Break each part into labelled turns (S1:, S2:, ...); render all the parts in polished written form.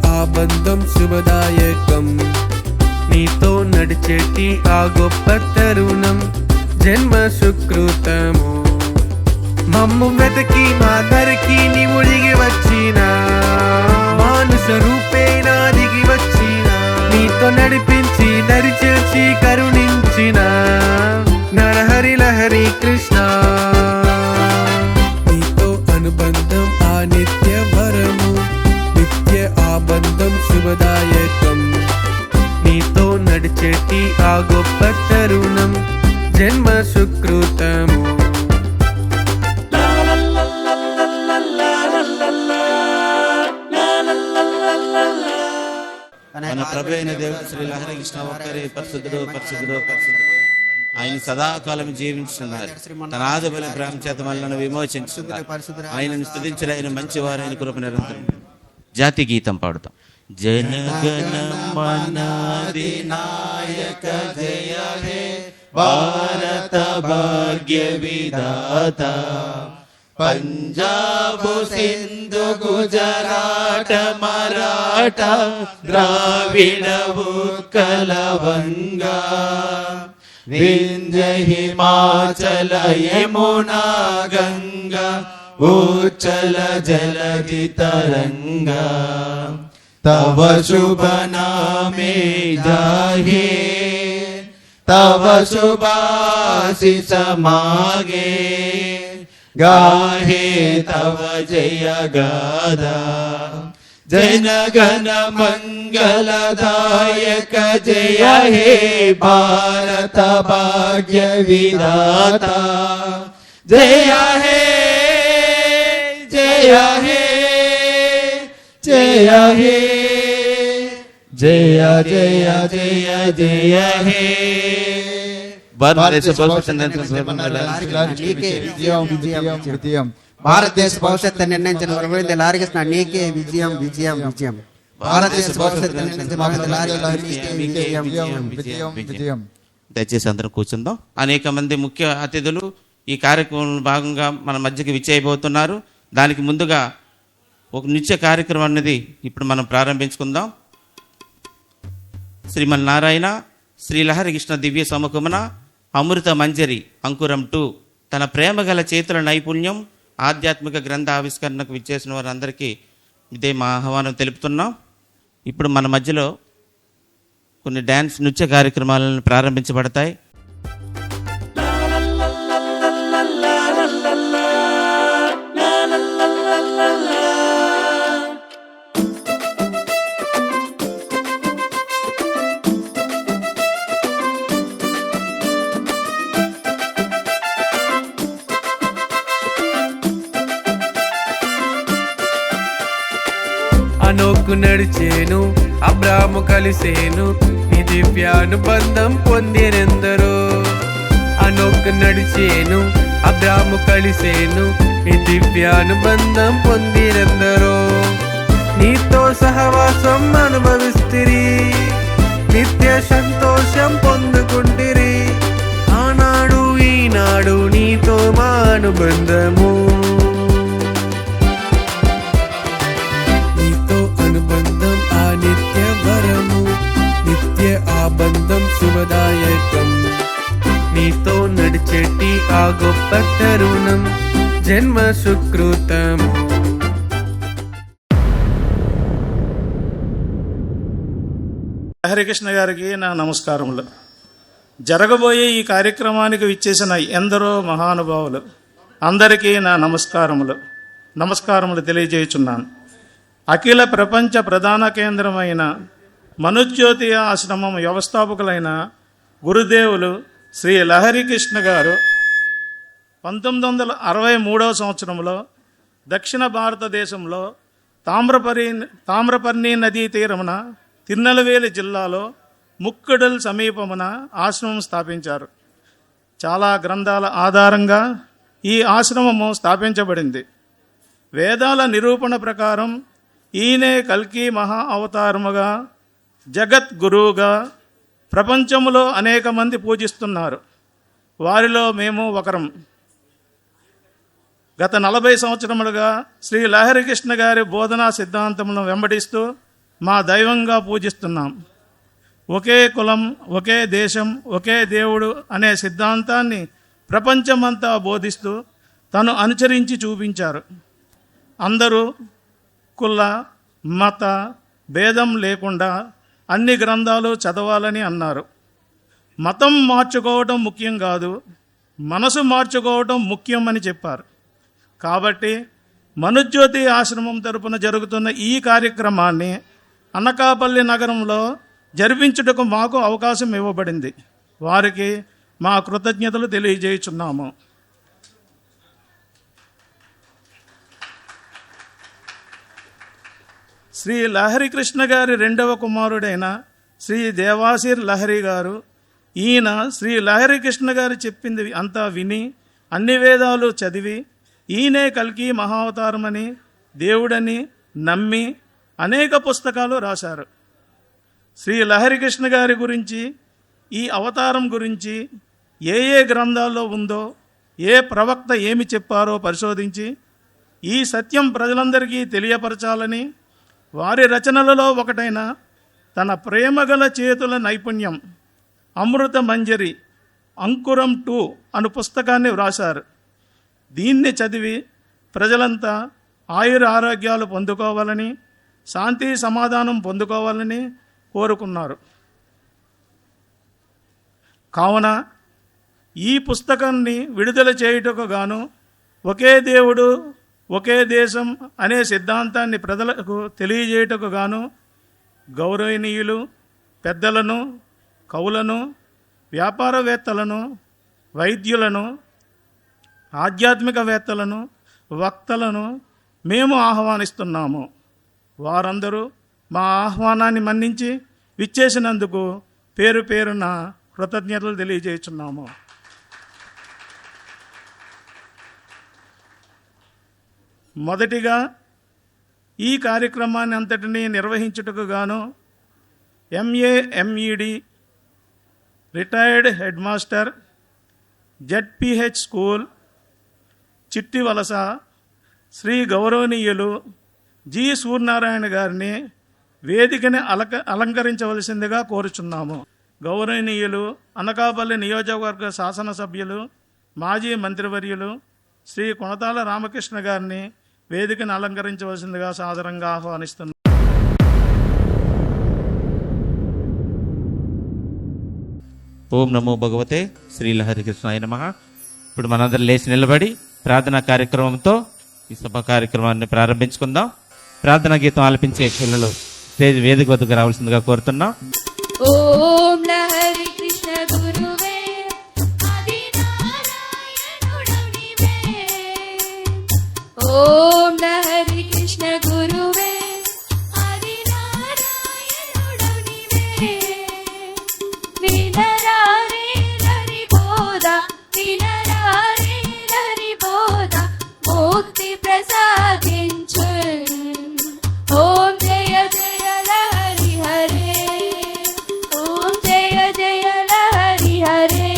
S1: ఆ బంధం శుభదాయకం. నీతో నడిచేటి ఆ గొప్ప తరుణం జన్మ సుకృతము. మమ్ము వెతకి మా దరికి నీవు దిగి వచ్చిన మానుష రూపేణా దిగి వచ్చిన నీతో నడిపించి దరి చేర్చి కరుణించిన నరహరి లహరి కృష్ణ. నీతో అనుబంధం ఆ నిత్య వరము నిత్య ఆ బంధం శుభదాయకం. నీతో నడిచేటి ఆ గొప్ప తరుణం జన్మ సుకృతము.
S2: మన ప్రభు అయిన దేవుడు శ్రీ లహరి కృష్ణ ఒక్కరే పరిశుద్ధుడు పరిశుద్ధుడు పరిశుద్ధుడు. ఆయన సదాకాలం జీవించున్నారు. తన ఆదబల ప్రేమ చేత మనల్ని విమోచించున్నారు. ఆయనను స్తుతించిన ఆయన మంచివారు, ఆయన కృప నిరంతరం. జాతి గీతం పాడుతాం. జనగణ మనాదినాయక జయ హే భారత భాగ్య విధాత. పంజాబు సింధు గుజరాట మరాఠ ద్రావిడ ఉత్కల వంగా వింధ్య హిమాచల యమునా గంగా ఉచ్చల జలధి తరంగా. తవ శుభ నామే జాహే తవ శుభాశిష మాగే गाहे तव जय गादा. जनगण मंगलदायक जय हे भारत भाग्य विधाता. जय हे जय हे जय हे जय जय जय जय हे. భారతదేశ భవిష్యత్తు నిర్ణయించిన లారికృష్ణ నీకే విజయం విజయం విజయం. భారతదేశ భవిష్యత్తు విజయం. దయచేసి అందరం కూర్చుందాం. అనేక మంది ముఖ్య అతిథులు ఈ కార్యక్రమంలో భాగంగా మన మధ్యకి విచ్చేయబోతున్నారు. దానికి ముందుగా ఒక నృత్య కార్యక్రమం అనేది ఇప్పుడు మనం ప్రారంభించుకుందాం. శ్రీమన్నారాయణ శ్రీ లహరి కృష్ణ దివ్య సముఖమున అమృత మంజరి అంకురం 2 తన ప్రేమ గల చేతుల నైపుణ్యం ఆధ్యాత్మిక గ్రంథ ఆవిష్కరణకు విచ్చేసిన వారందరికీ ఇదే మా ఆహ్వానం తెలుపుతున్నాం. ఇప్పుడు మన మధ్యలో కొన్ని డ్యాన్స్ నృత్య కార్యక్రమాలను ప్రారంభించబడతాయి.
S1: అనోకు నడిచేను అబ్రాము కలిసేను నీ దివ్యానుబంధం పొందిరెందరో. అనోకు నడిచేను అబ్రాము కలిసేను నీ దివ్యానుబంధం పొందిరెందరో. నీతో సహవాసం అనుభవిస్తిరి నిత్య సంతోషం పొందుకుంటిరి. ఆనాడు ఈనాడు నీతో మా అనుబంధము. నిత్య వరము నిత్య ఆ బంధం శుభదాయకం. నీతో నడిచేటి ఆ గొప్ప తరుణం జన్మ సుకృతము.
S3: హరికృష్ణ గారికి నా నమస్కారములు. జరగబోయే ఈ కార్యక్రమానికి విచ్చేసిన ఎందరో మహానుభావులు అందరికీ నా నమస్కారములు తెలియజేయుచున్నాను. అఖిల ప్రపంచ ప్రధాన కేంద్రమైన మనుజ్యోతి ఆశ్రమం వ్యవస్థాపకులైన గురుదేవులు శ్రీ లహరి కృష్ణ గారు 1963 సంవత్సరంలో దక్షిణ భారతదేశంలో తామ్రపర్ణి నదీ తీరమున తిరునెల్వేలి జిల్లాలో ముక్కడల్ సమీపమున ఆశ్రమం స్థాపించారు. చాలా గ్రంథాల ఆధారంగా ఈ ఆశ్రమము స్థాపించబడింది. వేదాల నిరూపణ ప్రకారం ఈయనే కల్కి మహా అవతారముగా జగద్గురువుగా ప్రపంచంలో అనేక మంది పూజిస్తున్నారు. వారిలో మేము ఒకరం. గత 40 సంవత్సరములుగా శ్రీ లహరి కృష్ణ గారి బోధనా సిద్ధాంతములను వెంబడిస్తూ మా దైవంగా పూజిస్తున్నాం. ఒకే కులం, ఒకే దేశం, ఒకే దేవుడు అనే సిద్ధాంతాన్ని ప్రపంచమంతా బోధిస్తూ తను అనుసరించి చూపించారు. అందరూ కుల మత భేదం లేకుండా అన్ని గ్రంథాలు చదవాలని అన్నారు. మతం మార్చుకోవడం ముఖ్యం కాదు, మనసు మార్చుకోవడం ముఖ్యం అని చెప్పారు. కాబట్టి మనుజ్యోతి ఆశ్రమం తరపున జరుగుతున్న ఈ కార్యక్రమాన్ని అనకాపల్లి నగరంలో జరిపించుటకు మాకు అవకాశం ఇవ్వబడింది. వారికి మా కృతజ్ఞతలు తెలియజేయుచున్నాము. శ్రీ లహరి కృష్ణ గారి రెండవ కుమారుడైన శ్రీ దేవాసిర్ లహరి గారు, ఈయన శ్రీ లహరి కృష్ణ గారు చెప్పింది అంతా విని అన్ని వేదాలు చదివి ఈయనే కల్కి మహావతారమని దేవుడని నమ్మి అనేక పుస్తకాలు రాశారు. శ్రీ లహరి కృష్ణ గారి గురించి, ఈ అవతారం గురించి ఏ గ్రంథాల్లో ఉందో, ఏ ప్రవక్త ఏమి చెప్పారో పరిశోధించి ఈ సత్యం ప్రజలందరికీ తెలియపరచాలని వారి రచనలలో ఒకటైన తన ప్రేమగల చేతుల నైపుణ్యం అమృత మంజరి అంకురం 2 అను పుస్తకాన్ని వ్రాశారు. దీన్ని చదివి ప్రజలంతా ఆయుర ఆరోగ్యాలు పొందుకోవాలని, శాంతి సమాధానం పొందుకోవాలని కోరుకున్నారు. కావున ఈ పుస్తకాన్ని విడుదల చేయుటకు గాను ఒకే దేవుడు ఒకే దేశం అనే సిద్ధాంతాన్ని ప్రజలకు తెలియజేయుటకు గాను గౌరవనీయులు పెద్దలను, కవులను, వ్యాపారవేత్తలను, వైద్యులను, ఆధ్యాత్మికవేత్తలను, వక్తలను మేము ఆహ్వానిస్తున్నాము. వారందరూ మా ఆహ్వానాన్ని మన్నించి విచ్చేసినందుకు పేరు పేరున కృతజ్ఞతలు తెలియజేస్తున్నాము. మొదటిగా ఈ కార్యక్రమాన్ని అంతటినీ నిర్వహించుటకు గాను MA MED retired head master ZPH school Chittivalasa Shri గౌరవనీయులు జి సూర్యనారాయణ గారిని వేదికని అలంకరించవలసిందిగా కోరుచున్నాము. గౌరవనీయులు అనకాపల్లి నియోజకవర్గ శాసనసభ్యులు మాజీ మంత్రివర్యులు శ్రీ కొనతాల రామకృష్ణ గారిని వేదికను అలంకరించవలసిందిగా సాదరంగా ఆహ్వానిస్తున్నాం.
S2: ఓం నమో భగవతే శ్రీ లహరి కృష్ణాయ నమః. ఇప్పుడు మనందరం లేచి నిలబడి ప్రార్థనా కార్యక్రమంతో ఈ సభ కార్యక్రమాన్ని ప్రారంభించుకుందాం. ప్రార్థనా గీతం ఆలపించే పిల్లలు స్టేజ్ వేదిక వద్దకు రావాల్సిందిగా కోరుతున్నాం.
S4: ఓం లహరి కృష్ణ గురువే ఆది నారాయణుడు నీవే. ఓం లహరి కృష్ణ గురువే ఆది నారాయణుడు నీవే. వినరారే లహరి బోధ, వినరారే లహరి బోధ, ముక్తి ప్రసాదించు. ఓం జయ జయ లహరి హరే, ఓం జయ జయ లహరి హరే,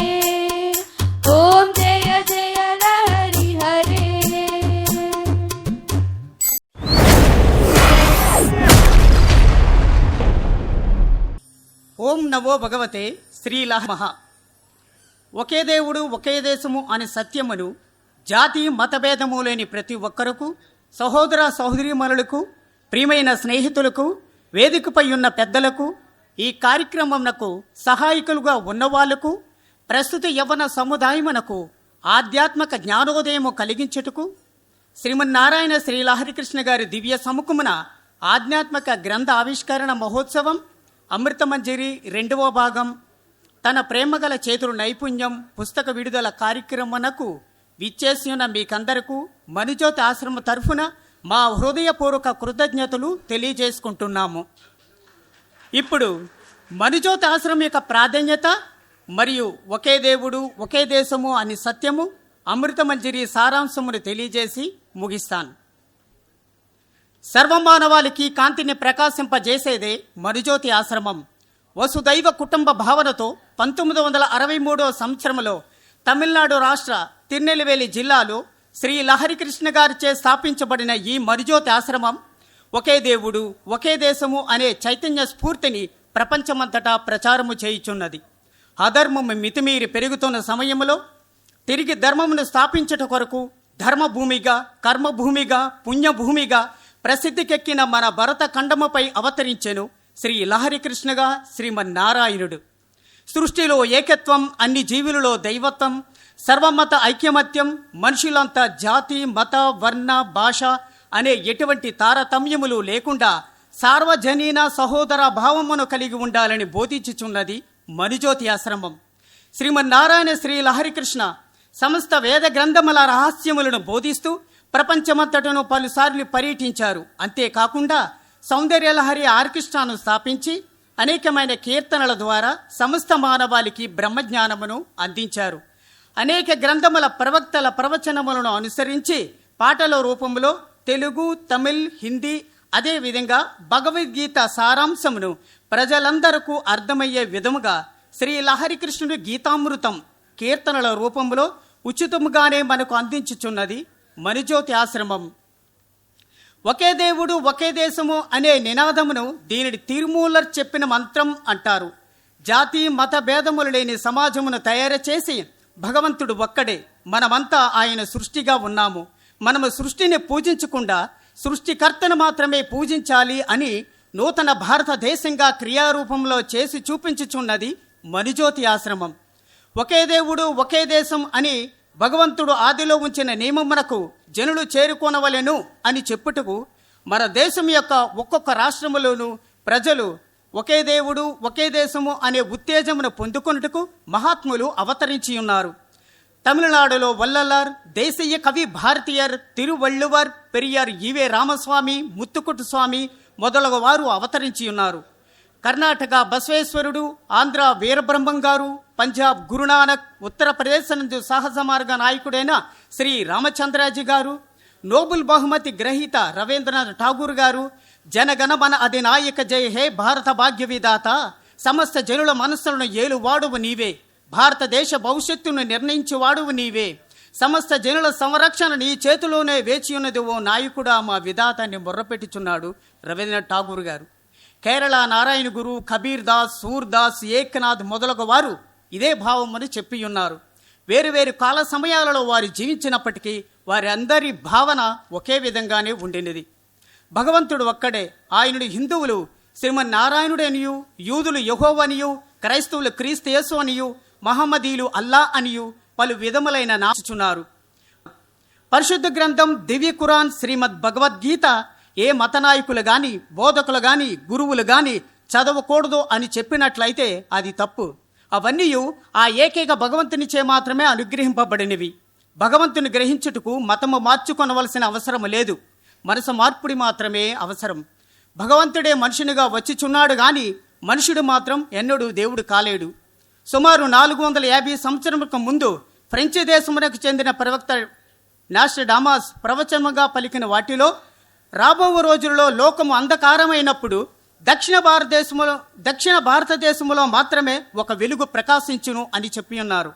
S4: ఓం జయ జయ లహరి హరే.
S5: ఓం నమో భగవతే శ్రీలహమహ. ఒకే దేవుడు ఒకే దేశము అనే సత్యమును జాతి మతభేదము లేని ప్రతి ఒక్కరకు, సహోదర సహోదరీమణులకు, ప్రియమైన స్నేహితులకు, వేదికపై ఉన్న పెద్దలకు, ఈ కార్యక్రమమునకు సహాయకులుగా ఉన్నవాళ్లకు, ప్రస్తుత యవ్వన సముదాయమునకు ఆధ్యాత్మిక జ్ఞానోదయము కలిగించుటకు శ్రీమన్నారాయణ శ్రీ లహరికృష్ణ గారి దివ్య సముఖమున ఆధ్యాత్మిక గ్రంథ ఆవిష్కరణ మహోత్సవం అమృతమంజరి 2వ భాగం తన ప్రేమగల చేతుల నైపుణ్యం పుస్తక విడుదల కార్యక్రమమునకు విచ్చేసి ఉన్న మీకందరకు మనుజ్యోతి ఆశ్రమం తరఫున మా హృదయపూర్వక కృతజ్ఞతలు తెలియజేసుకుంటున్నాము. ఇప్పుడు మనుజ్యోతి ఆశ్రమం యొక్క ప్రాధాన్యత మరియు ఒకే దేవుడు ఒకే దేశము అని సత్యము అమృతమంజరి సారాంశమును తెలియజేసి ముగిస్తాను. సర్వమానవాళికి కాంతిని ప్రకాశింపజేసేదే మనుజ్యోతి ఆశ్రమం. వసుదైవ కుటుంబ భావనతో 1963వ సంవత్సరంలో తమిళనాడు రాష్ట్ర తిరునెల్వేలి జిల్లాలో శ్రీ లహరికృష్ణ గారిచే స్థాపించబడిన ఈ మనుజ్యోతి ఆశ్రమం ఒకే దేవుడు ఒకే దేశము అనే చైతన్య స్ఫూర్తిని ప్రపంచమంతటా ప్రచారము చేయుచున్నది. అధర్మము మితిమీరి పెరుగుతున్న సమయంలో తిరిగి ధర్మమును స్థాపించుట కొరకు ధర్మభూమిగా, కర్మభూమిగా, పుణ్యభూమిగా ప్రసిద్ధికెక్కిన మన భరత ఖండముపై అవతరించెను శ్రీ లహరి కృష్ణగా శ్రీమన్నారాయణుడు. సృష్టిలో ఏకత్వం, అన్ని జీవులలో దైవత్వం, సర్వమత ఐక్యమత్యం, మనుషులంతా జాతి, మత, వర్ణ, భాష అనే ఎటువంటి తారతమ్యములు లేకుండా సార్వజనీన సహోదర భావమును కలిగి ఉండాలని బోధించుచున్నది మణిజ్యోతి ఆశ్రమం. శ్రీమన్నారాయణ శ్రీ లహరికృష్ణ సమస్త వేద గ్రంథముల రహస్యములను బోధిస్తూ ప్రపంచమంతటను పలుసార్లు పర్యటించారు. అంతేకాకుండా సౌందర్యలహరి ఆర్కెస్ట్రాను స్థాపించి అనేకమైన కీర్తనల ద్వారా సమస్త మానవాళికి బ్రహ్మజ్ఞానమును అందించారు. అనేక గ్రంథముల ప్రవక్తల ప్రవచనములను అనుసరించి పాటల రూపంలో తెలుగు, తమిళ్, హిందీ, అదేవిధంగా భగవద్గీత సారాంశమును ప్రజలందరకు అర్థమయ్యే విధముగా శ్రీ లహరికృష్ణుడి గీతామృతం కీర్తనల రూపంలో ఉచితముగానే మనకు అందించుచున్నది మణిజ్యోతి ఆశ్రమం. ఒకే దేవుడు ఒకే దేశము అనే నినాదమును దీనిని తిరుమూలర్ చెప్పిన మంత్రం అంటారు. జాతి మత భేదములు లేని సమాజమును తయారు చేసి భగవంతుడు ఒక్కడే, మనమంతా ఆయన సృష్టిగా ఉన్నాము, మనము సృష్టిని పూజించకుండా సృష్టికర్తను మాత్రమే పూజించాలి అని నూతన భారతదేశంగా క్రియారూపంలో చేసి చూపించుచున్నది మణిజ్యోతి ఆశ్రమం. ఒకే దేవుడు ఒకే దేశం అని భగవంతుడు ఆదిలో ఉంచిన నియమమునకు జనులు చేరుకోనవలెను అని చెప్పుటకు మన దేశం యొక్క ఒక్కొక్క రాష్ట్రములోనూ ప్రజలు ఒకే దేవుడు ఒకే దేశము అనే ఉత్తేజమును పొందుకొనుటకు మహాత్ములు అవతరించి ఉన్నారు. తమిళనాడులో వల్లలార్, దేశీయ కవి భారతీయర్, తిరువళ్ళువర్, పెరియార్ ఈవే రామస్వామి, ముత్తుకుట్టు స్వామి మొదలగు వారు అవతరించి ఉన్నారు. కర్ణాటక బసవేశ్వరుడు, ఆంధ్ర వీరబ్రహ్మం గారు, పంజాబ్ గురునానక్, ఉత్తరప్రదేశ్ నందు సహజ మార్గ నాయకుడైన శ్రీ రామచంద్రాజీ గారు, నోబెల్ బహుమతి గ్రహీత రవీంద్రనాథ్ ఠాగూర్ గారు, జనగణమన అధినాయక జయ హే భారత భాగ్య విధాత, సమస్త జనుల మనస్సులను ఏలువాడువు నీవే, భారతదేశ భవిష్యత్తును నిర్ణయించువాడువు నీవే, సమస్త జనుల సంరక్షణ నీ చేతిలోనే వేచి ఉన్నది ఓ నాయకుడా మా విధాతాన్ని మొర్రపెట్టుచున్నాడు రవీంద్రనాథ్ ఠాగూర్ గారు. కేరళ నారాయణ గురు, కబీర్ దాస్, సూర్దాస్, ఏకనాథ్ మొదలగు వారు ఇదే భావమని చెప్పి ఉన్నారు. వేరువేరు కాల సమయాలలో వారు జీవించినప్పటికీ వారి అందరి భావన ఒకే విధంగానే ఉండినది. భగవంతుడు ఒక్కడే. ఆయనుడు హిందువులు శ్రీమన్నారాయణుడనియు, యూదులు యెహోవనియు, క్రైస్తవులు క్రీస్తు యేసు అనియు, మహమ్మదీయులు అల్లా అనియు పలు విధములైన నాచుచున్నారు. పరిశుద్ధ గ్రంథం దివ్య ఖురాన్, శ్రీమద్ భగవద్గీత ఏ మత నాయకులు గాని, బోధకులు గాని, గురువులు గాని చదవకూడదు అని చెప్పినట్లయితే అది తప్పు. అవన్నీ ఆ ఏకైక భగవంతునిచే మాత్రమే అనుగ్రహింపబడినవి. భగవంతుని గ్రహించుటకు మతము మార్చుకొనవలసిన అవసరం లేదు, మనసు మార్పుడి మాత్రమే అవసరం. భగవంతుడే మనుషునిగా వచ్చిచున్నాడు గాని మనుషుడు మాత్రం ఎన్నడూ దేవుడు కాలేడు. సుమారు 450 సంవత్సరములకు ముందు ఫ్రెంచ్ దేశమునకు చెందిన ప్రవక్త నాస్ట్రడామస్ ప్రవచనముగా పలికిన వాటిలో రాబో రోజుల్లో లోకము అంధకారమైనప్పుడు దక్షిణ భారతదేశములో మాత్రమే ఒక వెలుగు ప్రకాశించును అని చెప్పి ఉన్నారు.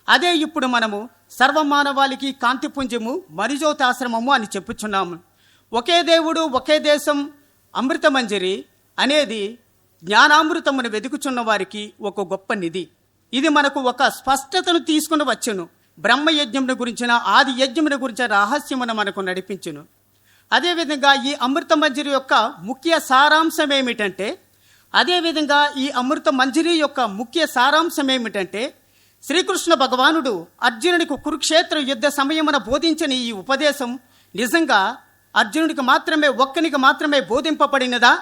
S5: అదే ఇప్పుడు మనము సర్వమానవాళికి కాంతిపుంజము మణిజ్యోతి ఆశ్రమము అని చెప్పుచున్నాము. ఒకే దేవుడు ఒకే దేశం అమృతమంజరి అనేది జ్ఞానామృతమును వెతుకుచున్న వారికి ఒక గొప్ప నిధి. ఇది మనకు ఒక స్పష్టతను తీసుకుని వచ్చును. బ్రహ్మయజ్ఞమును గురించిన, ఆది యజ్ఞమును గురించిన రహస్యమును మనకు నడిపించును. అదేవిధంగా ఈ అమృత మంజరి యొక్క ముఖ్య సారాంశం ఏమిటంటే శ్రీకృష్ణ భగవానుడు అర్జునుడికి కురుక్షేత్ర యుద్ధ సమయమున బోధించిన ఈ ఉపదేశం నిజంగా అర్జునుడికి మాత్రమే, ఒక్కనికి మాత్రమే బోధింపబడినదా,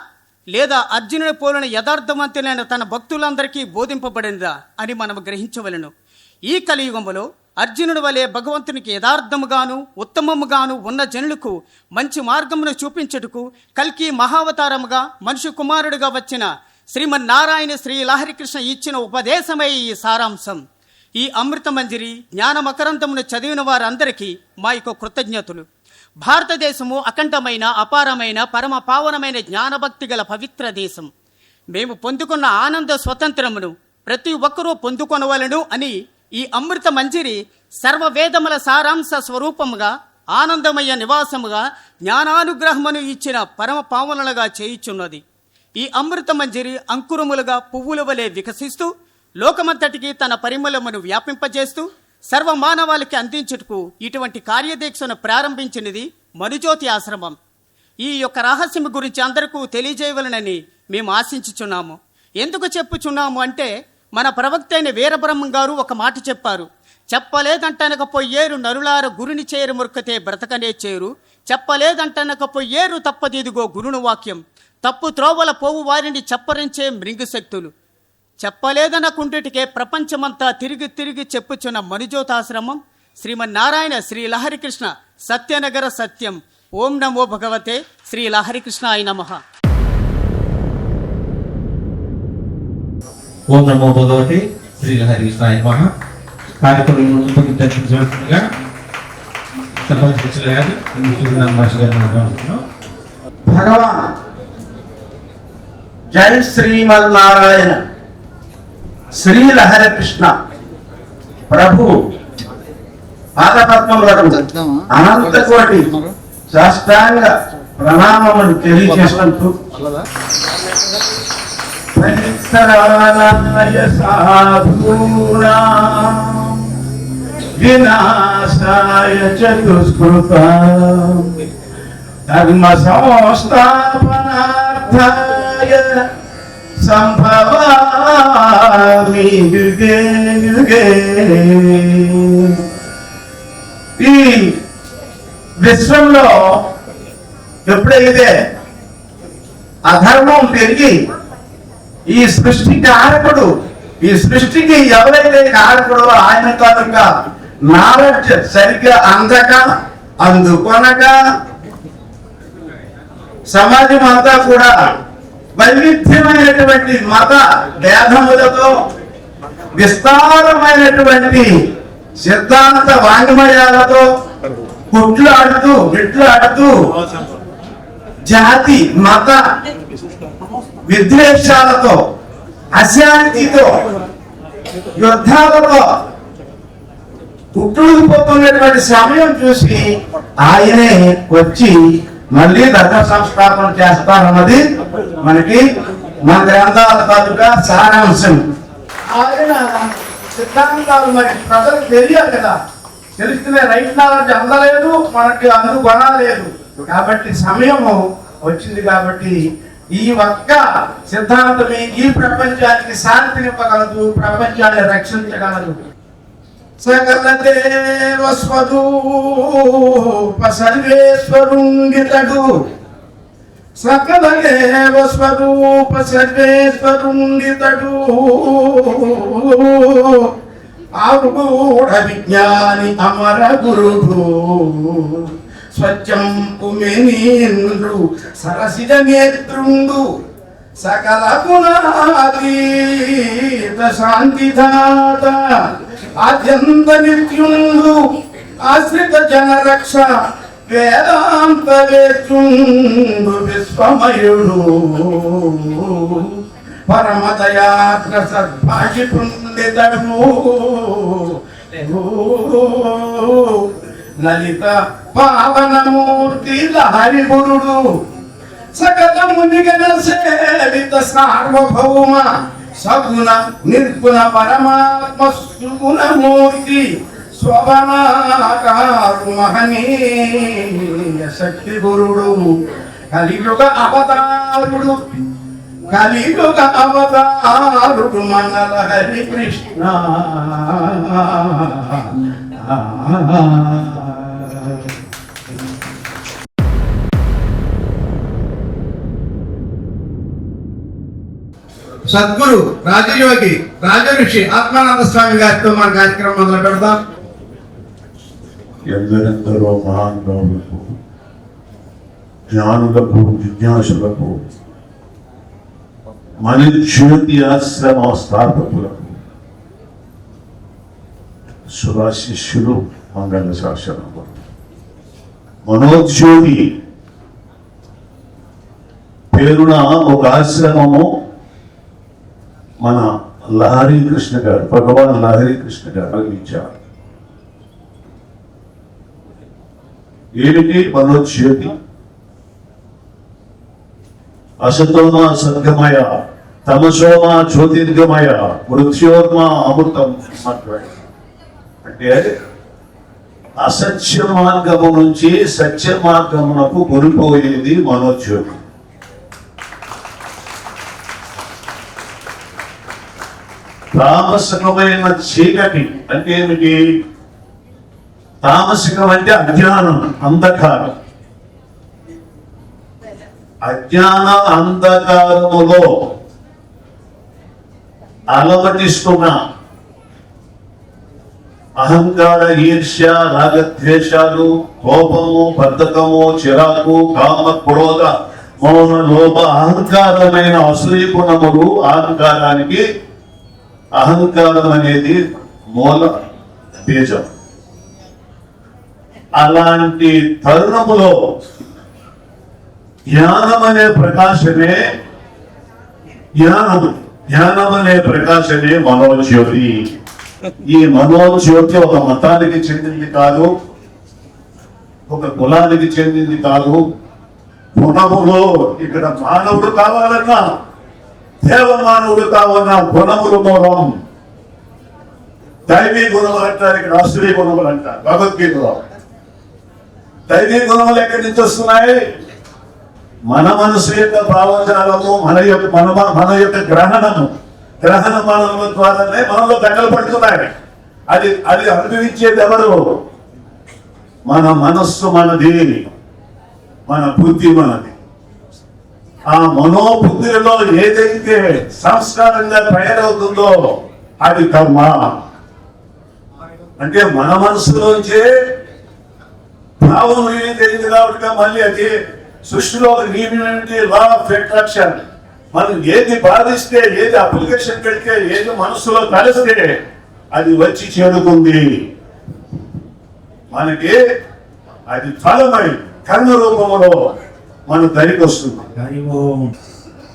S5: లేదా అర్జునుడి పోలిన యథార్థవంతులైన తన భక్తులందరికీ బోధింపబడినదా అని మనం గ్రహించవలను. ఈ కలియుగములో అర్జునుడి వలె భగవంతునికి యథార్థముగాను ఉత్తమముగాను ఉన్న జనులకు మంచి మార్గమును చూపించుటకు కల్కి మహావతారముగా మనుష్య కుమారుడిగా వచ్చిన శ్రీమన్నారాయణ శ్రీ లహరికృష్ణ ఇచ్చిన ఉపదేశమే ఈ సారాంశం. ఈ అమృత మంజరి జ్ఞాన మకరంతమును చదివిన వారందరికీ మా యొక్క కృతజ్ఞతలు. భారతదేశము అఖండమైన, అపారమైన, పరమ పావనమైన జ్ఞానభక్తి గల పవిత్ర దేశం. మేము పొందుకున్న ఆనంద స్వతంత్రమును ప్రతి ఒక్కరూ పొందుకొనవలను అని ఈ అమృత మంజరి సర్వవేదముల సారాంశ స్వరూపముగా ఆనందమయ నివాసముగా జ్ఞానానుగ్రహమును ఇచ్చిన పరమ పావనులుగా చేయుచున్నది. ఈ అమృత మంజరి అంకురములుగా పువ్వుల వలె వికసిస్తూ లోకమంతటికి తన పరిమళమును వ్యాపింపజేస్తూ సర్వమానవాళికి అందించుటకు ఇటువంటి కార్యదీక్షను ప్రారంభించినది మనుజ్యోతి ఆశ్రమం. ఈ యొక్క రహస్యం గురించి అందరికీ తెలియజేయవలనని మేము ఆశించుచున్నాము. ఎందుకు చెప్పుచున్నాము అంటే, మన ప్రవక్త అయిన వీరబ్రహ్మం గారు ఒక మాట చెప్పారు. చెప్పలేదంటనకపోయేరు నరులార గురుని చేరు మురుకతే బ్రతకనే చేరు, చెప్పలేదంటనకపోయేరు తప్పదిదిగో గురుని వాక్యం, తప్పు త్రోవల పోవు వారిని చప్పరించే మృంగుశక్తులు. చెప్పలేదనకుంటుటికే ప్రపంచమంతా తిరిగి తిరిగి చెప్పుచున్న మనుజ్యోతాశ్రమం శ్రీమన్నారాయణ శ్రీ లహరికృష్ణ సత్యనగర సత్యం. ఓం నమో భగవతే శ్రీ లహరికృష్ణాయ నమః.
S6: ఓం నమో భగవతే శ్రీ లహరికృష్ణాయ నమః. కార్యక్రమం ఉపయోగించగా
S7: భగవాన్ జై శ్రీమన్నారాయణ శ్రీ లహరికృష్ణ ప్రభు పాదపద్మములకు అనంత కోటి సాష్టాంగ ప్రణామములు తెలియజేసుకుంటూ పరిత్రాణాయ సాధూనాం వినాశాయ చ దుష్కృతాం ధర్మ సంస్థాపనార్థాయ సంభవామి యుగే యుగే. ఈ విశ్వంలో ఎప్పుడైతే అధర్మం పెరిగి ఈ సృష్టి కారకుడు, ఈ సృష్టికి ఎవరైతే కారకుడో ఆయన కనుక నాలెడ్జ్ సరిగ్గా అందక అందుకొనక సమాజం అంతా కూడా వైవిధ్యమైనటువంటి మత భేదములతో విస్తారమైనటువంటి సిద్ధాంత వాంగ్మయాలతో విట్లాడుతూ జాతి మత విద్వేషాలతో అశాంతితో యుద్ధాలతో కుట్టుకుపోతున్నటువంటి సమయం చూసి ఆయనే వచ్చి మళ్ళీ ధర్మ సంస్థాపన చేస్తారన్నది మనకి మన గ్రంథాల తాలూకా సారాంశం. ఆయన సిద్ధాంతాలు మరి ప్రజలకు తెలియాలి కదా, తెలిస్తేనే రైట్ నాలెడ్జ్ అందలేదు, మనకి అందుకొనలేదు. కాబట్టి సమయము వచ్చింది. కాబట్టి ఈ ఒక్క సిద్ధాంతమే ఈ ప్రపంచానికి శాంతినివ్వగలదు, ప్రపంచాన్ని రక్షించగలదు. సకల దేవస్వరూప సర్వేశ్వరుంగితడు, సకల దేవస్వరూప సర్వేశ్వరుంగితడు, ఆరుగూఢ విజ్ఞాని అమర గురుడు, స్వచ్ఛం కుమినీంద్రు సరసిజ నేత్రుండు, సకల గుణాతీత శాంతిదాత, ఆద్యంత నిత్యుండు, ఆశ్రిత జనరక్ష వేదాంత వేత్రుండు, విశ్వమయుడు పరమదయాగ్ర సద్భాషి పుండితడు, లలిత పావనమూర్తి లహరిపురుడు, సకల మునిగణ సేవిత సార్వభౌమ సగుణ నిర్గుణ పరమాత్మ సుగుణమూర్తి, స్వభనాకారు మహనీయ శక్తి గురుడు, కలియుగ అవతారుడు, కలియుగ అవతారుడు మనల హరి కృష్ణ. సద్గురు రాజయోగి రాజఋషి ఆత్మానంద స్వామి గారితో మన కార్యక్రమం మొదలు పెడదాం.
S8: ఎందరెందరో మహానుభావులకు, జ్ఞానులకు, జిజ్ఞాసులకు, మనుజ్యోతి ఆశ్రమ స్థాపకులకు శుభాశిష్యులు, మంగళ శాసనము. మనోజ్యోతి పేరున ఒక ఆశ్రమము మన లహరి కృష్ణ గారు, భగవాన్ లహరి కృష్ణ గారు ఇచ్చారు. ఏమిటి మనోజ్యోతి? అసతోమ సద్గమయ, తమసోమ జ్యోతిర్గమయ, మృత్యోర్మ అమృతం అంటే అసత్య మార్గము నుంచి సత్య మార్గమునకు కొనిపోయేది మనోజ్యోతి. తామసికమైన చీకటి అంటే ఏమిటి? తామసికం అంటే అజ్ఞానం, అంధకారం. అజ్ఞాన అంధకారములో అలమటిస్తున్న అహంకార, ఈర్ష్య, రాగద్వేషాలు, కోపము, బద్ధకము, చిరాకు, కామ, క్రోధ, మౌన, లోభ, అహంకారమైన అసూయ గుణములు. అహంకారానికి అహంకారం అనేది మూల బీజం. అలాంటి తరుణములో జ్ఞానం అనే ప్రకాశమే మనోజ్యోతి. ఈ మనోజ్యోతి ఒక మతానికి చెందింది కాదు, ఒక కులానికి చెందింది కాదు. గుణములో ఇక్కడ మానవుడు కావాలన్నా, దేవమానవుడు కావాలన్నా గుణములు మూలం. దైవీ గుణములు అంటారు, ఇక్కడ అసురీ గుణములు అంటారు భగవద్గీతలో. దైవీ గుణములు ఎక్కడి నుంచి వస్తున్నాయి? మన మనసు యొక్క భావజాలము, మన యొక్క గ్రహణ మనల ద్వారానే మనలో దగ్గర పడుతున్నాయి. అది అనుభవించేది ఎవరు? మన మనస్సు మనది, మన బుద్ధి మనది. ఆ మనోబుద్ధిలో ఏదైతే సంస్కారంగా తయారవుతుందో అది కర్మ. అంటే మన మనసులోంచే భావం తెలియదు కాబట్టి మళ్ళీ అది సృష్టిలో ఒక నియమేంటి? Law of attraction. మనం ఏది బాధిస్తే, ఏది అప్లికేషన్ పెడితే, ఏది మనసులో కలిస్తే అది వచ్చి చేరుతుంది మనకి. అది ఫలమై కర్మ రూపంలో మన దరికి వస్తుంది.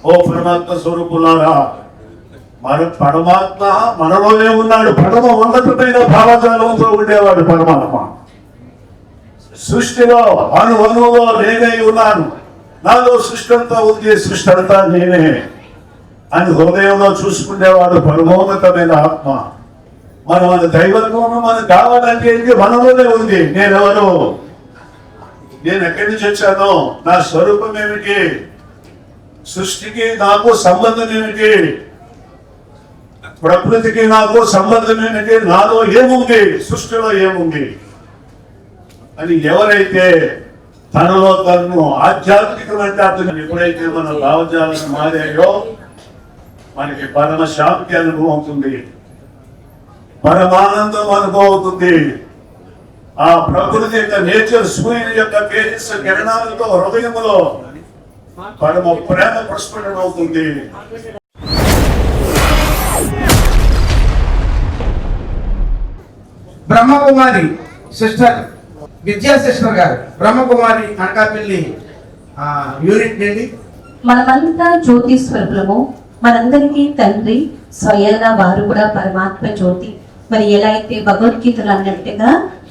S8: ఓ పరమాత్మ స్వరూపులారా, పరమాత్మ మనలోనే ఉన్నాడు. పరమ ఉన్నతమైన భావజాలంతో ఉండేవాడు పరమాత్మ. సృష్టిలో అణువులో నేనే ఉన్నాను, నాలో సృష్టి అంతా ఉంది, సృష్టి అంతా నేనే అని హృదయంలో చూసుకునేవాడు పరమోన్నతమైన ఆత్మ. మన దైవత్వం మనకు కావాలంటే మనలోనే ఉంది. నేనెవరు? నేను ఎక్కడి నుంచి వచ్చాను? నా స్వరూపం ఏమిటి? సృష్టికి నాకు సంబంధం ఏమిటి? ప్రకృతికి నాకు సంబంధం ఏమిటి? నాలో ఏముంది, సృష్టిలో ఏముంది అని ఎవరైతే తనలో తను ఆధ్యాత్మికమైన అతను ఎప్పుడైతే మన భావజాలను మారాయో మనకి పరమ శాంతి అనుభవం అవుతుంది, పరమానందం అనుభవం అవుతుంది. ఆ ప్రకృతి యొక్క నేచర్, సూర్యుని యొక్క తేజస్సు కిరణాలతో హృదయంలో పరమ ప్రేమ ప్రస్ఫుటం అవుతుంది.
S7: బ్రహ్మకుమారి సిస్టర్ విద్యా సిస్టర్ గారు, బ్రహ్మకుమారి అనకాపల్లి యూనిట్ నుండి.
S9: మనమంతా జ్యోతి స్వరూపము, మనందరికీ తండ్రి స్వయంగా వారు కూడా పరమాత్మ జ్యోతి. మరి ఎలా అయితే భగవద్గీతలు అన్నట్టుగా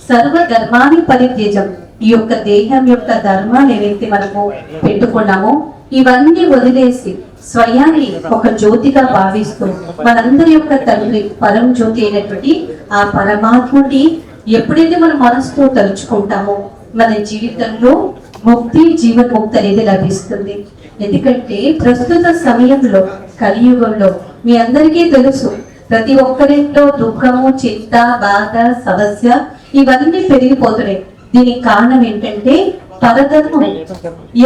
S9: సర్వ ధర్మాన్ని పరిత్యజం, ఈ యొక్క దేహం యొక్క ధర్మాలు ఏవైతే మనము పెట్టుకున్నామో ఇవన్నీ వదిలేసి స్వయాన్ని ఒక జ్యోతిగా భావిస్తూ మనందరి యొక్క తండ్రి పరం జ్యోతి అయినటువంటి ఆ పరమాత్ముడి ఎప్పుడైతే మనం మనసుతో తలుచుకుంటామో మన జీవితంలో ముక్తి, జీవన్ముక్తి అనేది లభిస్తుంది. ఎందుకంటే ప్రస్తుత సమయంలో కలియుగంలో మీ అందరికీ తెలుసు, ప్రతి ఒక్కరింట్లో దుఃఖము, చింత, బాధ, సమస్య ఇవన్నీ పెరిగిపోతున్నాయి. దీనికి కారణం ఏంటంటే పరధర్మం.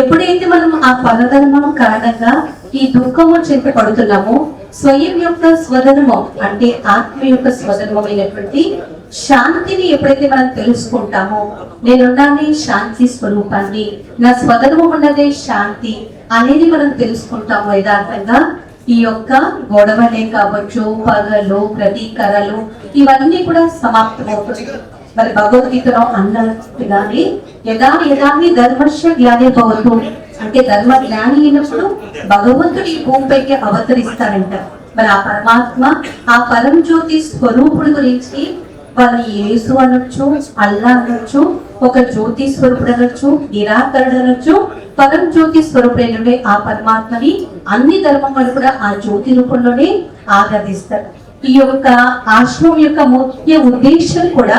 S9: ఎప్పుడైతే మనం ఆ పరధర్మం కారణంగా ఈ దుఃఖము చింత పడుతున్నామో స్వయం యొక్క స్వధర్మం అంటే ఆత్మ యొక్క స్వధర్మమైనటువంటి శాంతిని ఎప్పుడైతే మనం తెలుసుకుంటామో, నేనున్నానే శాంతి స్వరూపాన్ని, నా స్వధర్మం ఉన్నదే శాంతి అనేది మనం తెలుసుకుంటాము యథార్థంగా, ఈ యొక్క గొడవలే కావచ్చు, పగలు, ప్రతీకారాలు ఇవన్నీ కూడా సమాప్తమవుతుంది. మరి భగవద్గీతలో అన్నట్టుగానే యథాన్ని ధర్మస్య జ్ఞానే భవతు అంటే ధర్మ జ్ఞాని అయినప్పుడు భగవంతుడు ఈ భూమిపైకి అవతరిస్తాడంట. మరి ఆ పరమాత్మ, ఆ పరం జ్యోతి స్వరూపుడు గురించి వాళ్ళని యేసు అనొచ్చు, అల్లా అనొచ్చు, ఒక జ్యోతి స్వరూపుడు అనొచ్చు, నిరాకరుడు అనొచ్చు, పరం జ్యోతి స్వరూపుడైనటువంటి ఆ పరమాత్మని అన్ని ధర్మములు కూడా ఆ జ్యోతి రూపంలోనే ఆరాధిస్తారు. ఈ యొక్క ఆశ్రమం యొక్క ముఖ్య ఉద్దేశం కూడా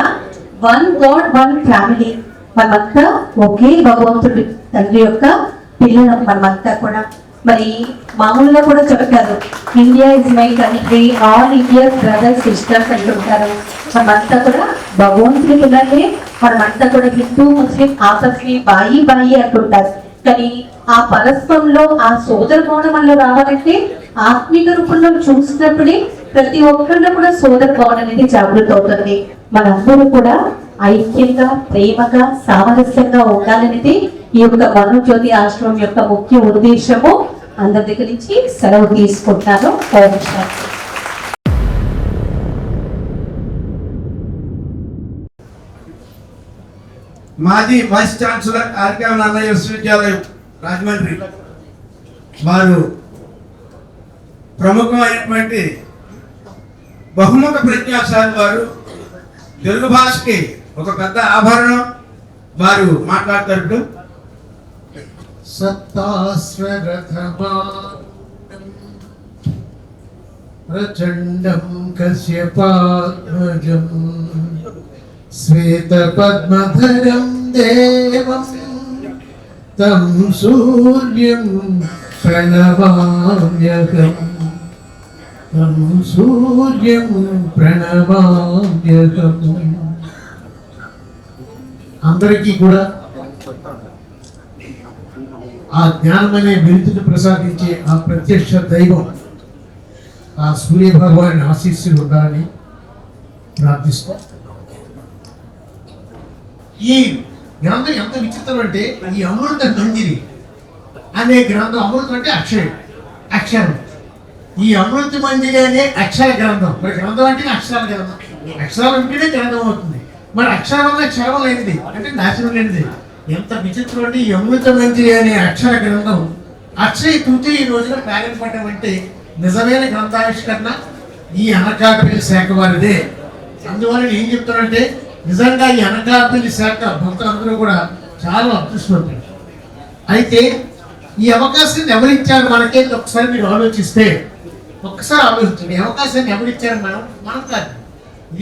S9: వన్ గాడ్ వన్ ఫ్యామిలీ. మనమంతా ఒకే భగవంతుడి తండ్రి యొక్క పిల్లలు మనమంతా కూడా. మరి మామూలుగా కూడా చెప్తారు, India is my country, all India brothers sisters అంటుంటారు. మనమంతా కూడా భగవంతుడి పిల్లలే. మనమంతా కూడా హిందూ ముస్లిం ఆపస్వి బాయి బాయి అంటుంటారు. కానీ ఆ పరస్పరంలో ఆ సోదర భవనంలో రావాలంటే ఆత్మీక రూపంలో చూసినప్పుడే ప్రతి ఒక్కరిలో కూడా సోదర భవనం అనేది జాగృత అవుతుంది. మనందరూ కూడా ఐక్యంగా, ప్రేమగా, సామరస్యంగా ఉండాలనేది ఈ యొక్క మనోజ్యోతి ఆశ్రమం యొక్క ముఖ్య ఉద్దేశము. అందరి దగ్గర నుంచి సెలవు తీసుకుంటాను. ఓం శాంతి.
S7: మాజీ వైస్ ఛాన్సలర్ ఆర్కే నాన్నయ్య విశ్వవిద్యాలయం రాజమండ్రి వారు ప్రముఖమైనటువంటి బహుముఖ ప్రజ్ఞాశాలి వారు. తెలుగు భాషకి ఒక పెద్ద ఆభరణం. వారు మాట్లాడతారు.
S10: ప్రచండం కశ్యపాత్మజం శ్వేతపద్మధరం దేవం తం సూర్యం ప్రణమామ్యహం తం సూర్యం ప్రణమామ్యహం. అందరికీ కూడా ఆ జ్ఞానం అనే వెలుతుని ప్రసాదించే ఆ ప్రత్యక్ష దైవం ఆ సూర్య భగవాన్ ఆశీస్సులు ఉండాలని ప్రార్థిస్తాం. ఈ గ్రంథం ఎంత విచిత్రం అంటే, ఈ అమృత మంజిరి అనే గ్రంథం, అమృతం అంటే అక్షరం. ఈ అమృత మంజిరి అనే అక్షర గ్రంథం. మరి గ్రంథం అంటే అక్షరాల గ్రంథం. అక్షరాలు ఉంటేనే గ్రంథం అవుతుంది. మరి అక్షరం వల్ల క్షరం లేనిది అంటే నాశనం లేనిది. ఎంత విచిత్రం అంటే ఈ అమృత మంజిరి అనే అక్షర గ్రంథం అక్షయ తృతీయ ఈ రోజున ప్రారంభపడడం అంటే నిజమైన గ్రంథావిష్కరణ ఈ అనకాపల్లి శాఖ వారిదే. అందువల్ల ఏం చెప్తానంటే, నిజంగా ఈ అనకాపల్లి శాఖ భక్తులందరూ కూడా చాలా అదృష్టవంతులు. అయితే ఈ అవకాశాన్ని ఎవరిచ్చారు మనకే ఒకసారి మీరు ఆలోచిస్తే, ఒక్కసారి ఆలోచించండి. ఈ అవకాశాన్ని ఎవరిచ్చారు? మనం కాదు.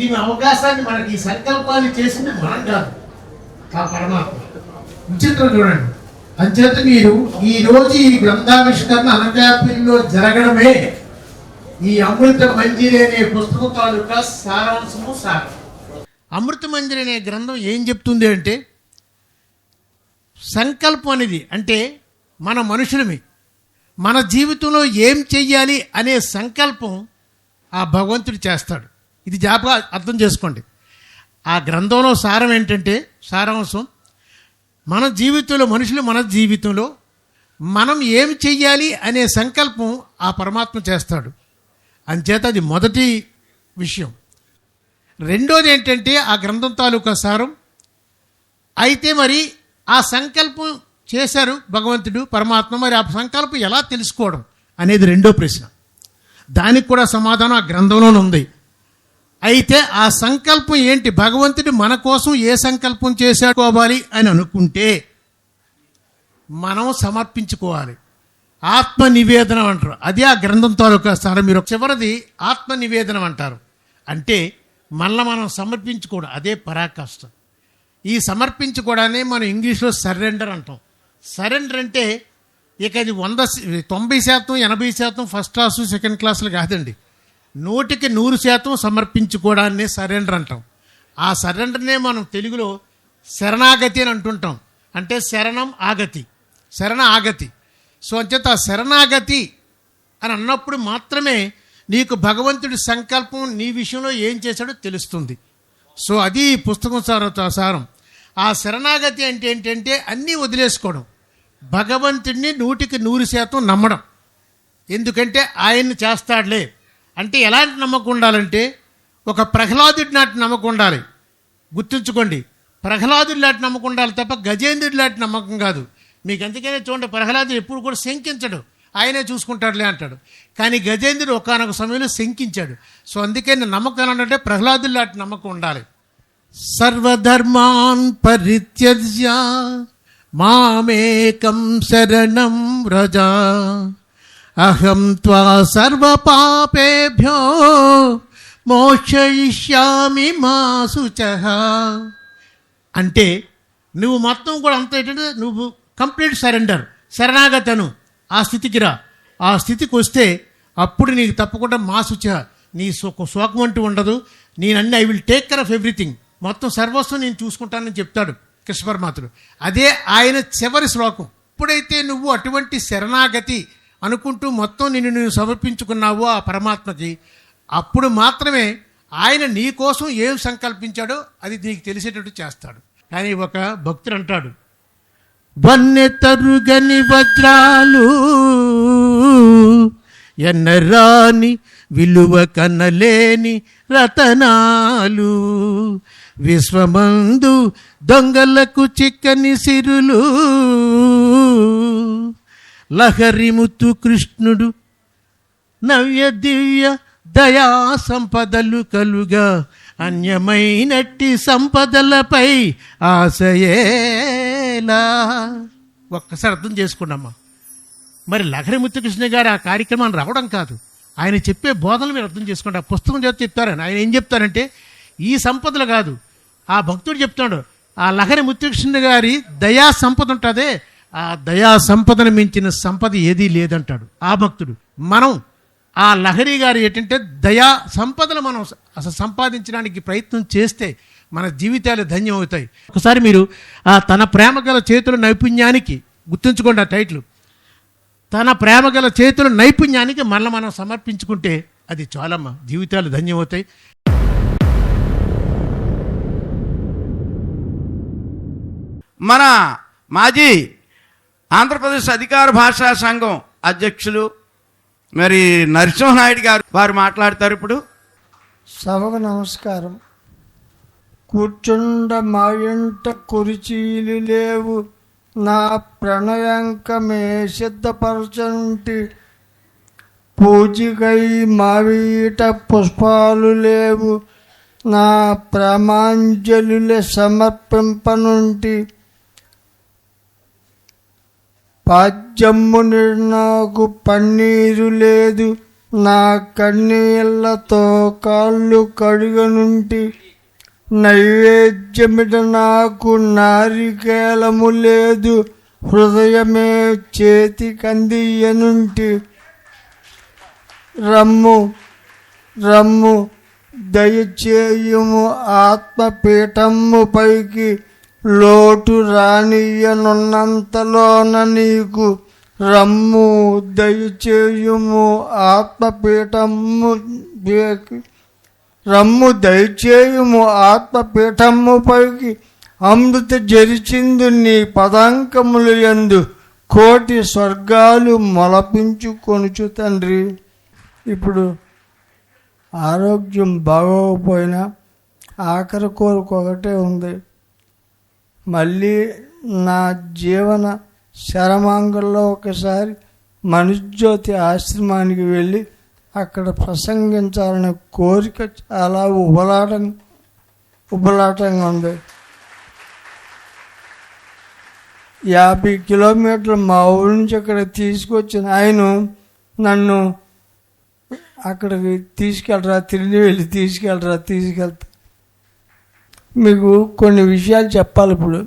S10: ఈ అవకాశాన్ని మనకి ఈ సంకల్పాన్ని చేసింది మనం కాదు, ఆ పరమాత్మ. విచిత్రం చూడండి. అంచేత మీరు ఈ రోజు ఈ గ్రంథావిష్కరణ అనకాపల్లిలో జరగడమే ఈ అమృత మంజిరి అనే పుస్తకం తాలూకా సారాంశము సారం. అమృత మంజిరి అనే గ్రంథం ఏం చెప్తుంది అంటే, సంకల్పం అనేది అంటే మన మనుషులమి మన జీవితంలో ఏం చెయ్యాలి అనే సంకల్పం ఆ భగవంతుడు చేస్తాడు. ఇది జాగ్రత్తగా అర్థం చేసుకోండి. ఆ గ్రంథంలో సారం ఏంటంటే, సారాంశం మన జీవితంలో, మనుషులు మన జీవితంలో మనం ఏం చెయ్యాలి అనే సంకల్పం ఆ పరమాత్మ చేస్తాడు. అంచేత అది మొదటి విషయం. రెండోది ఏంటంటే ఆ గ్రంథం తాలూకా సారం. అయితే మరి ఆ సంకల్పం చేశారు భగవంతుడు, పరమాత్మ. మరి ఆ సంకల్పం ఎలా తెలుసుకోవడం అనేది రెండో ప్రశ్న. దానికి కూడా సమాధానం ఆ గ్రంథంలోనే ఉంది. అయితే ఆ సంకల్పం ఏంటి, భగవంతుడు మన కోసం ఏ సంకల్పం చేసుకోవాలి అని అనుకుంటే మనం సమర్పించుకోవాలి. ఆత్మ నివేదనం అంటారు. అదే ఆ గ్రంథం తాలూకా సారం. మీరు చివరిది ఆత్మ నివేదనం అంటారు. అంటే మళ్ళీ మనం సమర్పించుకోవడం, అదే పరాకాష్ట. ఈ సమర్పించుకోవడాన్ని మనం ఇంగ్లీష్లో సరెండర్ అంటాం. సరెండర్ అంటే ఇక అది 90%, 80% ఫస్ట్ క్లాసు సెకండ్ క్లాసులు కాదండి. 100% సమర్పించుకోవడాన్ని సరెండర్ అంటాం. ఆ సరెండర్నే మనం తెలుగులో శరణాగతి అని అంటుంటాం. అంటే శరణం ఆగతి, శరణ ఆగతి. సో అంచేత ఆ శరణాగతి అని అన్నప్పుడు మాత్రమే నీకు భగవంతుడి సంకల్పం నీ విషయంలో ఏం చేశాడో తెలుస్తుంది. సో అది పుస్తకం సారం. ఆ శరణాగతి అంటే ఏంటంటే అన్నీ వదిలేసుకోవడం, భగవంతుడిని 100% నమ్మడం. ఎందుకంటే ఆయన్ని చేస్తాడులే అంటే ఎలాంటి నమ్మకం ఉండాలంటే, ఒక ప్రహ్లాదుడి నాటి నమ్మకం ఉండాలి. గుర్తుంచుకోండి, ప్రహ్లాదుడి లాంటి నమ్మకం ఉండాలి తప్ప గజేంద్రుడి లాంటి నమ్మకం కాదు. మీకు అందుకనే చూడండి, ప్రహ్లాదుడు ఎప్పుడు కూడా శంకించడు. ఆయనే చూసుకుంటాడులే అంటాడు. కానీ గజేంద్రుడు ఒకానొక సమయంలో శంకించాడు. సో అందుకే నమ్మకం అంటే ప్రహ్లాదులు లాంటి నమ్మకం ఉండాలి. సర్వధర్మాన్ పరిత్యజ్య మామేకం శరణం వ్రజ అహం త్వా సర్వ పాపేభ్యో మోక్షయిష్యామి మా శుచః. అంటే నువ్వు మొత్తం కూడా అంత ఏంటంటే నువ్వు కంప్లీట్ సరెండర్, శరణాగతను, ఆ స్థితికి రా. ఆ స్థితికి వస్తే అప్పుడు నీకు తప్పకుండా మా శుచః, నీ శోకం అంటూ ఉండదు. నేనన్నీ I will take care of everything, మొత్తం సర్వస్వం నేను చూసుకుంటానని చెప్తాడు కృష్ణ పరమాత్ముడు. అదే ఆయన చివరి శ్లోకం. ఎప్పుడైతే నువ్వు అటువంటి శరణాగతి అనుకుంటూ మొత్తం నువ్వు సమర్పించుకున్నావో ఆ పరమాత్మకి, అప్పుడు మాత్రమే ఆయన నీ కోసం ఏం సంకల్పించాడో అది నీకు తెలిసేటట్టు చేస్తాడు. కానీ ఒక భక్తుడు అంటాడు, వన్నె తరుగని వజ్రాలు ఎన్నరాని విలువ కనలేని రతనాలు, విశ్వమందు దొంగలకు చిక్కని సిరులు, లహరిముతు కృష్ణుడు నవ్య దివ్య దయా సంపదలు కలుగా, అన్యమైనట్టి సంపదలపై ఆశయేలా. ఒక్కసారి అర్థం చేసుకున్నామ్మా. మరి లహరి ముత్తుకృష్ణ గారు ఆ కార్యక్రమాన్ని రావడం కాదు, ఆయన చెప్పే బోధనలు మీరు అర్థం చేసుకోండి. ఆ పుస్తకం చేత చెప్తారని ఆయన ఏం చెప్తారంటే ఈ సంపదలు కాదు, ఆ భక్తుడు చెప్తున్నాడు ఆ లహరి ముత్తుకృష్ణ గారి దయా సంపద ఉంటుందే, ఆ దయా సంపదను మించిన సంపద ఏదీ లేదంటాడు ఆ భక్తుడు. మనం ఆ లహరి గారు ఏంటంటే దయా సంపదలు మనం అసలు సంపాదించడానికి ప్రయత్నం చేస్తే మన జీవితాలు ధన్యం అవుతాయి. ఒకసారి మీరు ఆ తన ప్రేమ గల చేతుల నైపుణ్యానికి గుర్తుంచుకోండి, ఆ టైటిల్ తన ప్రేమ గల చేతుల నైపుణ్యానికి మనం సమర్పించుకుంటే అది చాలమ్మా, జీవితాలు ధన్యం అవుతాయి.
S7: మన మాజీ ఆంధ్రప్రదేశ్ అధికార భాషా సంఘం అధ్యక్షులు మరి నరసింహనాయుడు గారు వారు మాట్లాడతారు ఇప్పుడు.
S11: సభకు నమస్కారం. కూర్చుండ మా ఇంట కుర్చీలు లేవు, నా ప్రణయాంకమే సిద్ధపరచంటి, పూజకై మావీట పుష్పాలు లేవు, నా ప్రేమాంజలులే సమర్పింపనుంటి, పాద్యమ్ము నాకు పన్నీరు లేదు, నా కన్నీళ్లతో కాళ్ళు కడుగనుంటి, నైవేద్యమిట నాకు నారికేలము లేదు, హృదయమే చేతికందియనుంటి, రమ్ము రమ్ము దయచేయుము ఆత్మపీఠము పైకి, లోటు రానియనున్నంతలోన నీకు, రమ్ము దయచేయుము ఆత్మపీఠము పైకి, రమ్ము దయచేయుము ఆత్మపీఠము పైకి, అమృత జరిచిందు నీ పదాంకములు యందు, కోటి స్వర్గాలు మొలపించుకొనుచు తండ్రి. ఇప్పుడు ఆరోగ్యం బాగోకపోయినా ఆఖరి కోరిక ఒకటే ఉంది, మళ్ళీ నా జీవన శరమాంగంలో ఒకసారి మనుజ్యోతి ఆశ్రమానికి వెళ్ళి అక్కడ ప్రసంగించాలనే కోరిక చాలా ఉబలాటంగా ఉంది. 50 కిలోమీటర్లు మా ఊరి నుంచి అక్కడ తీసుకొచ్చిన ఆయన నన్ను అక్కడికి తీసుకెళ్ళరా, తిరిగి వెళ్ళి తీసుకెళ్తా. మీకు కొన్ని విషయాలు చెప్పాలి. ఇప్పుడు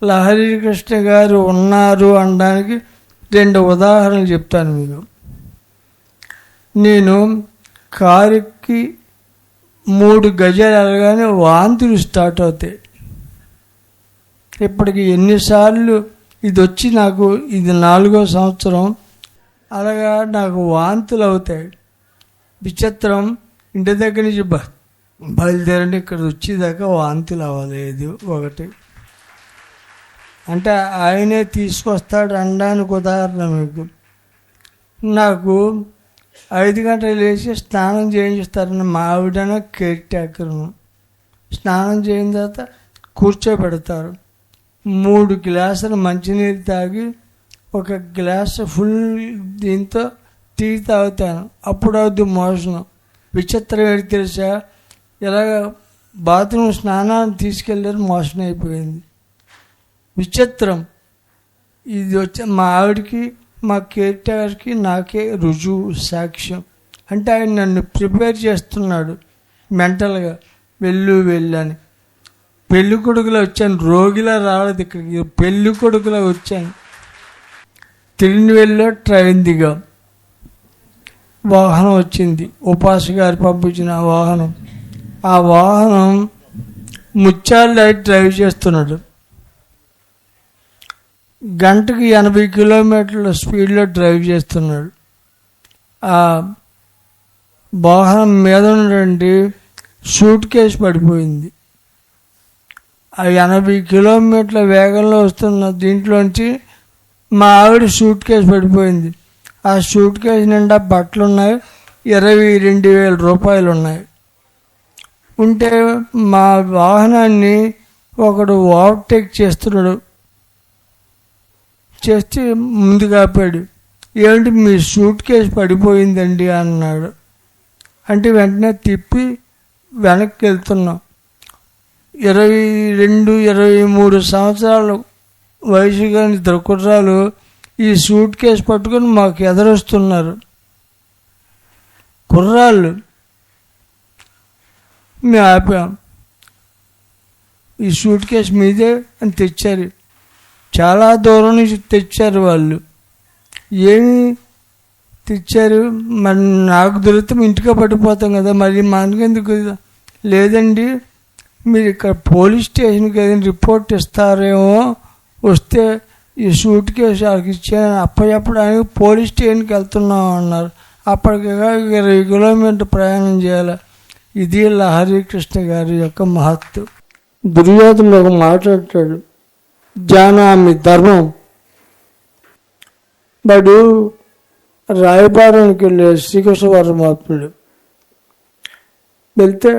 S11: లహరి కృష్ణ గారు ఉన్నారు అనడానికి 2 ఉదాహరణలు చెప్తాను మీకు. నేను కారుకి 3 గజాలు వెళ్ళగానే వాంతులు స్టార్ట్ అవుతాయి. ఇప్పటికి ఎన్నిసార్లు ఇది వచ్చి నాకు ఇది 4వ సంవత్సరం అలాగా నాకు వాంతులు అవుతాయి. విచిత్రం, ఇంటి దగ్గర నుంచి బయలుదేరండి ఇక్కడ వచ్చేదాకా వాంతులు అవ్వలేదు. ఒకటి అంటే ఆయనే తీసుకొస్తాడు అనడానికి ఉదాహరణ మీకు. నాకు 5 గంటలు లేచి స్నానం చేయించుతారని మా ఆవిడన కేర్ టేకర్ను. స్నానం చేయిన తర్వాత కూర్చోబెడతారు. 3 గ్లాసులు మంచినీరు తాగి ఒక గ్లాస్ ఫుల్ దీంతో టీ తాగుతాను, అప్పుడు అవుద్ది మోషను. విచిత్రం ఏంటి తెలుసా, ఇలాగ బాత్రూమ్ స్నానాన్ని తీసుకెళ్ళారు, మోషన్ అయిపోయింది. విచిత్రం. ఇది వచ్చి మా ఆవిడకి, మా కేర్ టేకర్కి, నాకే రుజువు, సాక్ష్యం. అంటే ఆయన నన్ను ప్రిపేర్ చేస్తున్నాడు మెంటల్గా. వెళ్ళని పెళ్ళి కొడుకులో వచ్చాను, రోగిలా రాలేదు ఇక్కడికి, పెళ్ళి కొడుకులో వచ్చాను. తిరునెల్వేలిలో ట్రైన్ దిగాం, వాహనం వచ్చింది, ఉపాస గారు పంపించిన వాహనం. ఆ వాహనం ముత్యాల లైట్ డ్రైవ్ చేస్తున్నాడు, గంటకి 80 కిలోమీటర్ల స్పీడ్లో డ్రైవ్ చేస్తున్నాడు. ఆ వాహనం మీద ఉన్నటువంటి సూట్ కేసు పడిపోయింది. ఆ 80 కిలోమీటర్ల వేగంలో వస్తున్న దీంట్లోంచి మా ఆవిడ సూట్ కేసు పడిపోయింది. ఆ సూట్ కేసు నిండా బట్టలు ఉన్నాయి, 22,000 రూపాయలు ఉన్నాయి. ఉంటే మా వాహనాన్ని ఒకడు ఓవర్టేక్ చేస్తున్నాడు, చేస్తే ముందుకు ఆపాడు. ఏమిటి మీ సూట్ కేసు పడిపోయిందండి అన్నాడు. అంటే వెంటనే తిప్పి వెనక్కి వెళ్తున్నాం. 22-23 సంవత్సరాలు వయసు కాని ఇద్దరు కుర్రాలు ఈ సూట్ కేసు పట్టుకొని మాకు ఎదురొస్తున్నారు. కుర్రాళ్ళు మేము ఆపాం. ఈ సూట్ కేసు మీదే అని తెచ్చారు, చాలా దూరం నుంచి తెచ్చారు వాళ్ళు. ఏమి తెచ్చారు, మరి నాకు దొరికితే ఇంటిగా పడిపోతాం కదా, మరి మనకెందుకు? లేదండి, మీరు ఇక్కడ పోలీస్ స్టేషన్కి ఏదైనా రిపోర్ట్ ఇస్తారేమో, వస్తే ఈ సూట్ కేసు వాళ్ళకి ఇచ్చాను అప్పచెప్పడానికి పోలీస్ స్టేషన్కి వెళ్తున్నాం అన్నారు. అప్పటికి 20 కిలోమీటర్ ప్రయాణం చేయాలి. ఇది లహరి కృష్ణ గారి యొక్క మహత్వం. దుర్యోధనుడు ఒక మాట్లాడతాడు, జానామి ధర్మం. వాడు రాయబారానికి వెళ్ళే శ్రీకృష్ణ పరమాత్ముడు వెళ్తే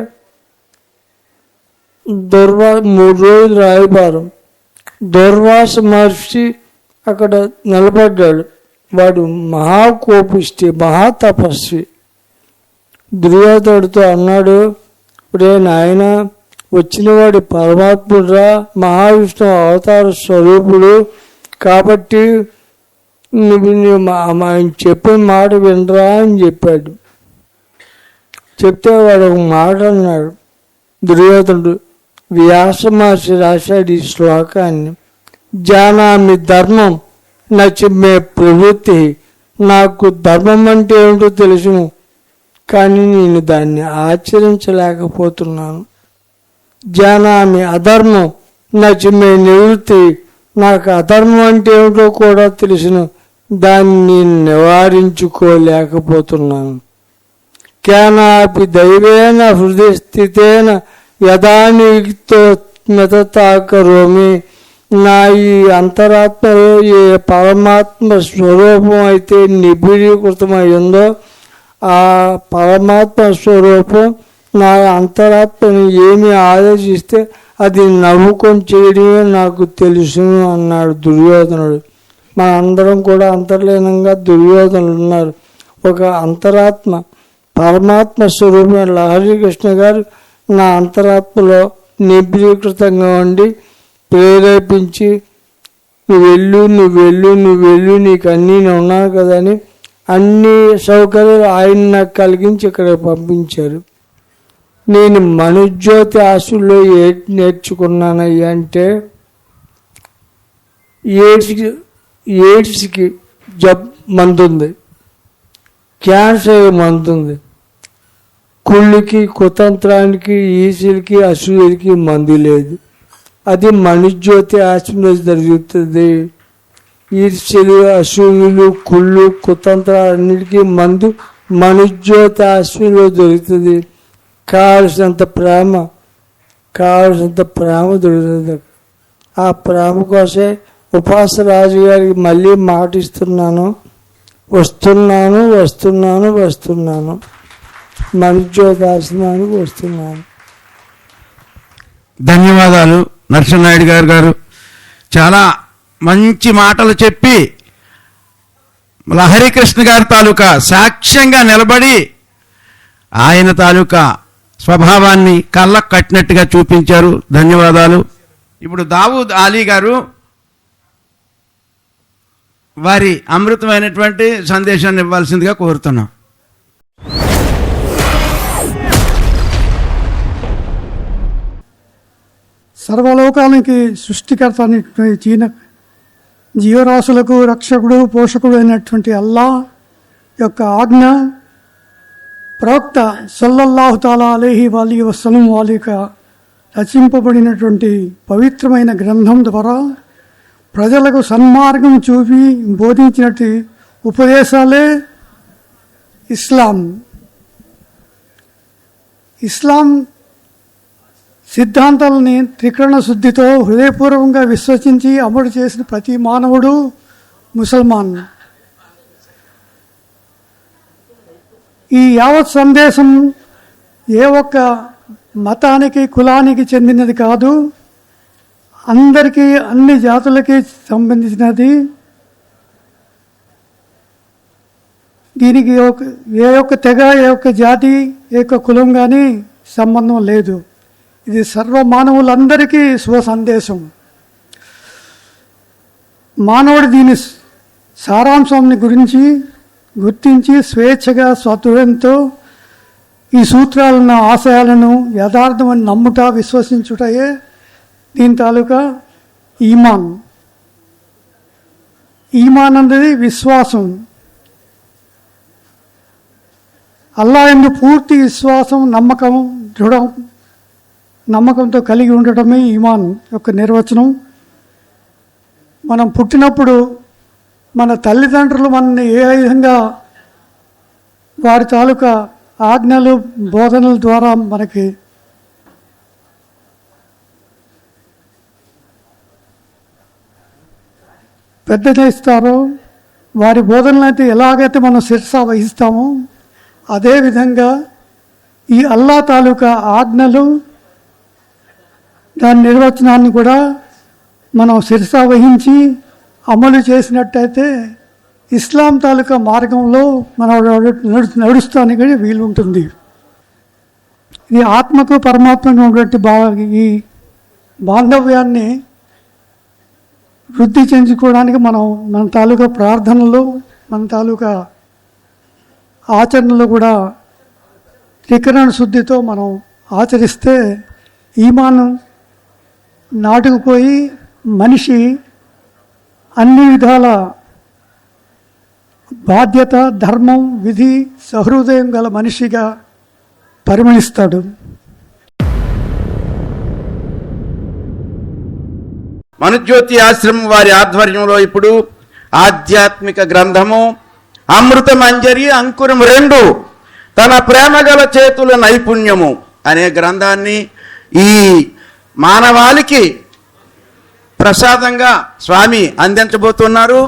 S11: 3 రోజులు రాయబారం. దూర్వాస మహర్షి అక్కడ నిలబడ్డాడు. వాడు మహాకోపిష్టి, మహాతపస్వి. దుర్యోధనుడితో అన్నాడు, రే నాయన, వచ్చినవాడి పరమాత్ముడురా, మహావిష్ణు అవతార స్వరూపుడు, కాబట్టి నువ్వు ఆయన చెప్పిన మాట వినరా అని చెప్పాడు. చెప్తే వాడు ఒక మాట అన్నాడు దుర్యోధనుడు. వ్యాస మహర్షి రాశాడు ఈ శ్లోకాన్ని, జానామి ధర్మం నచమే ప్రవృత్తి. నాకు ధర్మం అంటే ఏమిటో తెలుసును, కానీ నేను దాన్ని ఆచరించలేకపోతున్నాను. జానామి అధర్మం నచమే నివృత్తి. నాకు అధర్మం అంటే ఏమిటో కూడా తెలుసును, దాన్ని నేను నివారించుకోలేకపోతున్నాను. కేనాపి దైవేన హృదయ స్థితేన యథానితో మితతాకరోమి. నా ఈ అంతరాత్మలో ఏ పరమాత్మ స్వరూపం అయితే నిబిడీకృతమై ఉందో, ఆ పరమాత్మ స్వరూపం నా అంతరాత్మను ఏమి ఆలోచిస్తే అది నవ్వుకొని చేయడమే నాకు తెలుసును అన్నాడు దుర్యోధనుడు. మనందరం కూడా అంతర్లీనంగా దుర్యోధనులు ఉన్నారు. ఒక అంతరాత్మ పరమాత్మ స్వరూపమైన లహరి కృష్ణ గారు నా అంతరాత్మలో నిబిడీకృతంగా ఉండి ప్రేరేపించి, నువ్వు వెళ్ళు, నీకు అన్నీ ఉన్నాను కదా అని అన్ని సౌకర్యాలు ఆయన నాకు కలిగించి ఇక్కడ పంపించారు. నేను మనుజ్యోతి ఆశల్లో నేర్చుకున్నానయ్యా అంటే, ఎయిడ్స్కి మందుంది, క్యాన్సర్ మందుంది, కుళ్ళుకి, కుతంత్రానికి, ఈసులకి, అసూయకి మందు లేదు. అది మనుజ్యోతి ఆశ్రమంలో జరుగుతుంది. ఈర్ష్యలు, అసూయలు, కుళ్ళు, కుతంత్రాలన్నిటికీ మందు మనుజ్యోతి ఆశ్రమంలో దొరుకుతుంది. కావలసినంత ప్రేమ దొరుకుతుంది. ఆ ప్రేమ కోసే ఉపాస రాజు గారికి మళ్ళీ మాటిస్తున్నాను, వస్తున్నాను, మనుజ్యోతి ఆశ్రమానికి వస్తున్నాను.
S12: ధన్యవాదాలు నరసింహనాయుడు గారు. చాలా మంచి మాటలు చెప్పి
S7: లహరికృష్ణ గారి తాలూకా సాక్ష్యంగా నిలబడి ఆయన తాలూకా స్వభావాన్ని కళ్ళకు కట్టినట్టుగా చూపించారు. ధన్యవాదాలు. ఇప్పుడు దావూద్ అలీ గారు వారి అమృతమైనటువంటి సందేశాన్ని ఇవ్వాల్సిందిగా కోరుతున్నాం.
S11: సర్వలోకానికి సృష్టికర్త అయినటువంటి జీవరాశులకు రక్షకుడు పోషకుడు అయినటువంటి అల్లా యొక్క ఆజ్ఞ ప్రవక్త సల్లల్లాహు తాలా అలైహి వాలీ వసల్లం వాలిక రచింపబడినటువంటి పవిత్రమైన గ్రంథం ద్వారా ప్రజలకు సన్మార్గం చూపి బోధించినట్టు ఉపదేశాలే ఇస్లాం. ఇస్లాం సిద్ధాంతాలని త్రికరణ శుద్ధితో హృదయపూర్వకంగా విశ్వసించి అమలు చేసిన ప్రతి మానవుడు ముసల్మాన్. ఈ యావత్ సందేశం ఏ ఒక్క మతానికి కులానికి చెందినది కాదు, అందరికీ అన్ని జాతులకి సంబంధించినది. దీనికి ఏ ఒక్క తెగ, ఏ ఒక్క జాతి, ఏ ఒక్క కులం కానీ సంబంధం లేదు. ఇది సర్వ మానవులందరికీ శుభ సందేశం. మానవుడు దీని సారాంశాన్ని గురించి గుర్తించి స్వేచ్ఛగా స్వతంత్రంతో ఈ సూత్రాలను ఆశయాలను యథార్థమని నమ్ముట విశ్వసించుటయే దీని తాలూకా ఈమాన్. ఈమాన్ అనేది విశ్వాసం. అల్లా యందు పూర్తి విశ్వాసం, నమ్మకం, నమ్మకంతో కలిగి ఉండటమే ఈమాన్ యొక్క నిర్వచనం. మనం పుట్టినప్పుడు మన తల్లిదండ్రులు మనల్ని ఏ విధంగా వారి తాలూకా ఆజ్ఞలు బోధనల ద్వారా మనకి పెద్ద చేస్తారో, వారి బోధనలు అయితే ఎలాగైతే మనం శిరస వహిస్తామో అదేవిధంగా ఈ అల్లా తాలూకా ఆజ్ఞలు, దాని నిర్వచనాన్ని కూడా మనం శిరస వహించి అమలు చేసినట్టయితే ఇస్లాం తాలూకా మార్గంలో మనం నడుస్తానికి వీలు ఉంటుంది. ఇది ఆత్మకు పరమాత్మకు ఉన్నటువంటి ఈ బాంధవ్యాన్ని వృద్ధి చెందుకోవడానికి మన తాలూకా ప్రార్థనలు, మన తాలూకా ఆచరణలు కూడా త్రికరణ శుద్ధితో మనం ఆచరిస్తే ఈమాను నాటుకుపోయి మనిషి అన్ని విధాల బాధ్యత, ధర్మం, విధి, సహృదయం గల మనిషిగా పరిమళిస్తాడు.
S7: మనుజ్యోతి ఆశ్రమం వారి ఆధ్వర్యంలో ఇప్పుడు ఆధ్యాత్మిక గ్రంథము అమృత మంజరి అంకురం 2 తన ప్రేమగల చేతుల నైపుణ్యము అనే గ్రంథాన్ని ఈ మానవాళికి ప్రసాదంగా స్వామి అందించబోతున్నారు.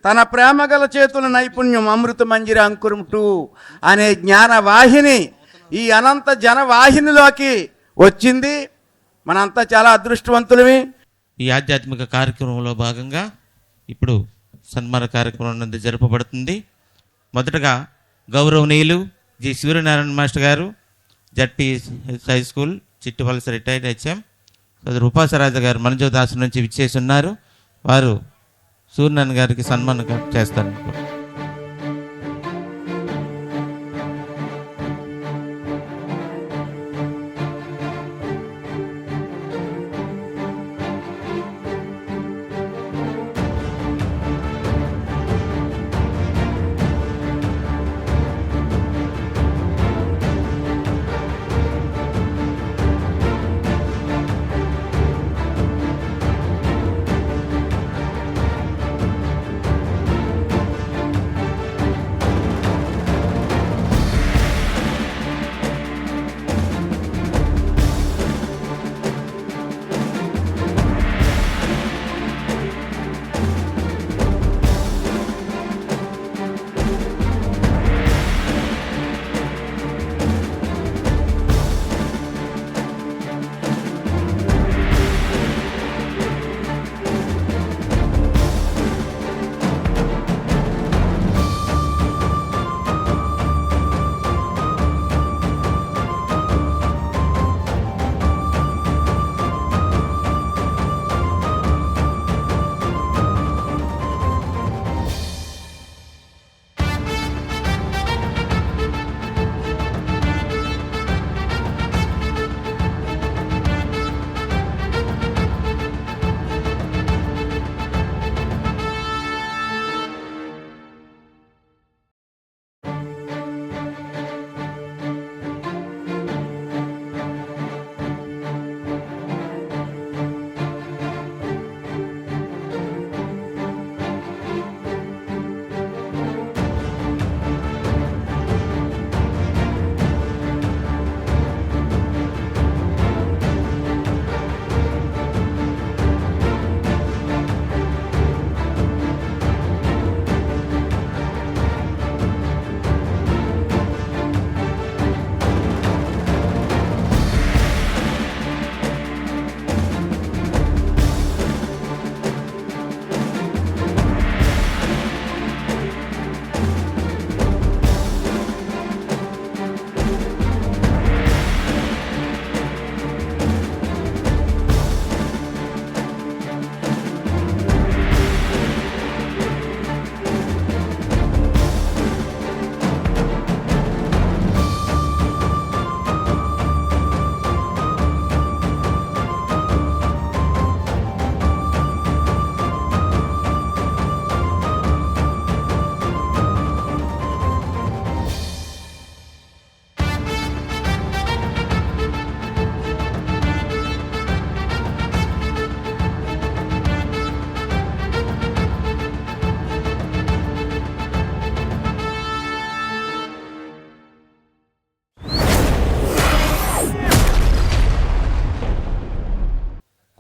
S7: తన ప్రేమగల చేతుల నైపుణ్యం అమృత మంజరి అంకురం 2 అనే జ్ఞాన వాహిని ఈ అనంత జనవాహినిలోకి వచ్చింది. మనంతా చాలా అదృష్టవంతులమి.
S2: ఈ ఆధ్యాత్మిక కార్యక్రమంలో భాగంగా ఇప్పుడు సన్మాన కార్యక్రమం అనేది జరపబడుతుంది. మొదటగా గౌరవనీయులు జి సూర్యనారాయణ మాస్టర్ గారు, ZP high school Chittuvalasa retired HM సోదరు ఉపాసరాజ గారు మనజోదాసు నుంచి విచ్చేసి ఉన్నారు. వారు సూర్యనారాయణ గారికి సన్మానం చేస్తారు.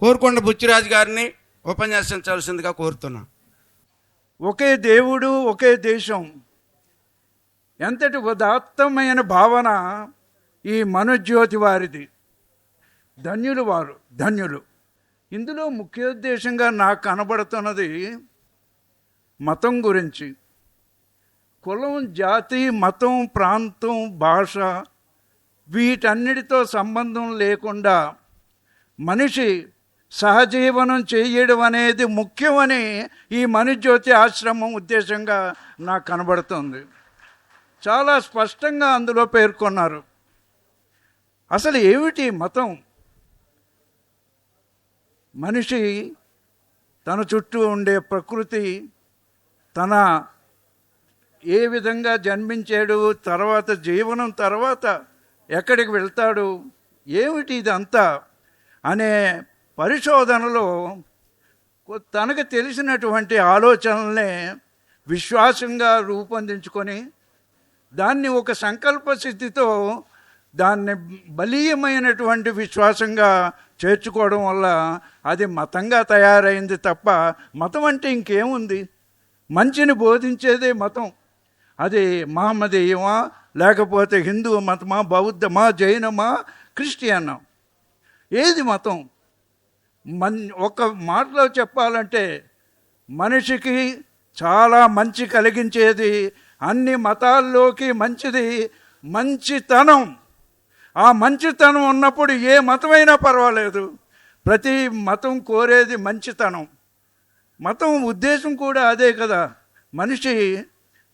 S7: కోరుకొండ బుచ్చిరాజు గారిని ఉపన్యాసించాల్సిందిగా కోరుతున్నాను.
S3: ఒకే దేవుడు ఒకే దేశం, ఎంతటి ఉదాత్తమైన భావన ఈ మనుజ్యోతి వారిది. ధన్యులు వారు, ధన్యులు. ఇందులో ముఖ్యోద్దేశంగా నాకు కనబడుతున్నది మతం గురించి. కులం, జాతి, మతం, ప్రాంతం, భాష వీటన్నిటితో సంబంధం లేకుండా మనిషి సహజీవనం చేయడం అనేది ముఖ్యమని ఈ మనుజ్యోతి ఆశ్రమం ఉద్దేశంగా నాకు కనబడుతుంది. చాలా స్పష్టంగా అందులో పేర్కొన్నారు. అసలు ఏమిటి మతం? మనిషి తన చుట్టూ ఉండే ప్రకృతి, తన ఏ విధంగా జన్మించాడు, తర్వాత జీవనం తర్వాత ఎక్కడికి వెళ్తాడు, ఏమిటి ఇదంతా అనే పరిశోధనలో తనకు తెలిసినటువంటి ఆలోచనల్ని విశ్వాసంగా రూపొందించుకొని దాన్ని ఒక సంకల్ప సిద్ధితో దాన్ని బలీయమైనటువంటి విశ్వాసంగా చేర్చుకోవడం వల్ల అది మతంగా తయారైంది తప్ప మతం అంటే ఇంకేముంది? మంచిని బోధించేదే మతం. అది మహమ్మదీయమా, లేకపోతే హిందూ మతమా, బౌద్ధమా, జైనమా, క్రిస్టియనా, ఏది మతం? ఒక మాటలో చెప్పాలంటే మనిషికి చాలా మంచి కలిగించేది, అన్ని మతాల్లోకి మంచిది మంచితనం. ఆ మంచితనం ఉన్నప్పుడు ఏ మతమైనా పర్వాలేదు. ప్రతి మతం కోరేది మంచితనం. మతం ఉద్దేశం కూడా అదే కదా. మనిషి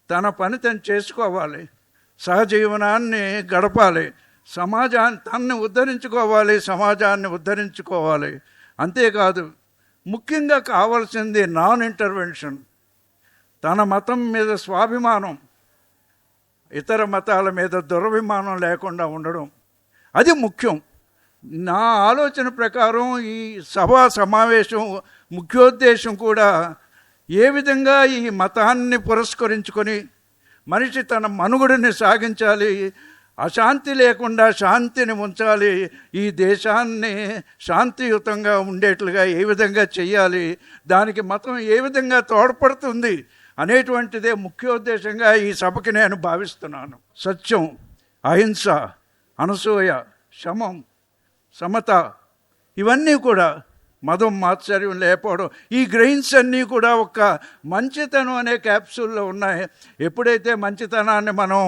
S3: తన పని తను చేసుకోవాలి, సహజీవనాన్ని గడపాలి, సమాజాన్ని తన్ని ఉద్ధరించుకోవాలి, సమాజాన్ని ఉద్ధరించుకోవాలి. అంతేకాదు, ముఖ్యంగా కావాల్సింది నాన్ ఇంటర్వెన్షన్. తన మతం మీద స్వాభిమానం, ఇతర మతాల మీద దురభిమానం లేకుండా ఉండడం, అది ముఖ్యం. నా ఆలోచన ప్రకారం ఈ సభా సమావేశం ముఖ్యోద్దేశం కూడా ఏ విధంగా ఈ మతాన్ని పురస్కరించుకొని మనిషి తన మనుగడని సాగించాలి, అశాంతి లేకుండా శాంతిని ఉంచాలి, ఈ దేశాన్ని శాంతియుతంగా ఉండేట్లుగా ఏ విధంగా చేయాలి, దానికి మతం ఏ విధంగా తోడ్పడుతుంది అనేటువంటిదే ముఖ్యోద్దేశంగా ఈ సభకి నేను భావిస్తున్నాను. సత్యం, అహింస, అనసూయ, శమం, సమత, ఇవన్నీ కూడా మతం మాత్సర్యం లేకపోవడం, ఈ గ్రెయిన్స్ అన్నీ కూడా ఒక మంచితనం అనే క్యాప్సూల్లో ఉన్నాయి. ఎప్పుడైతే మంచితనాన్ని మనం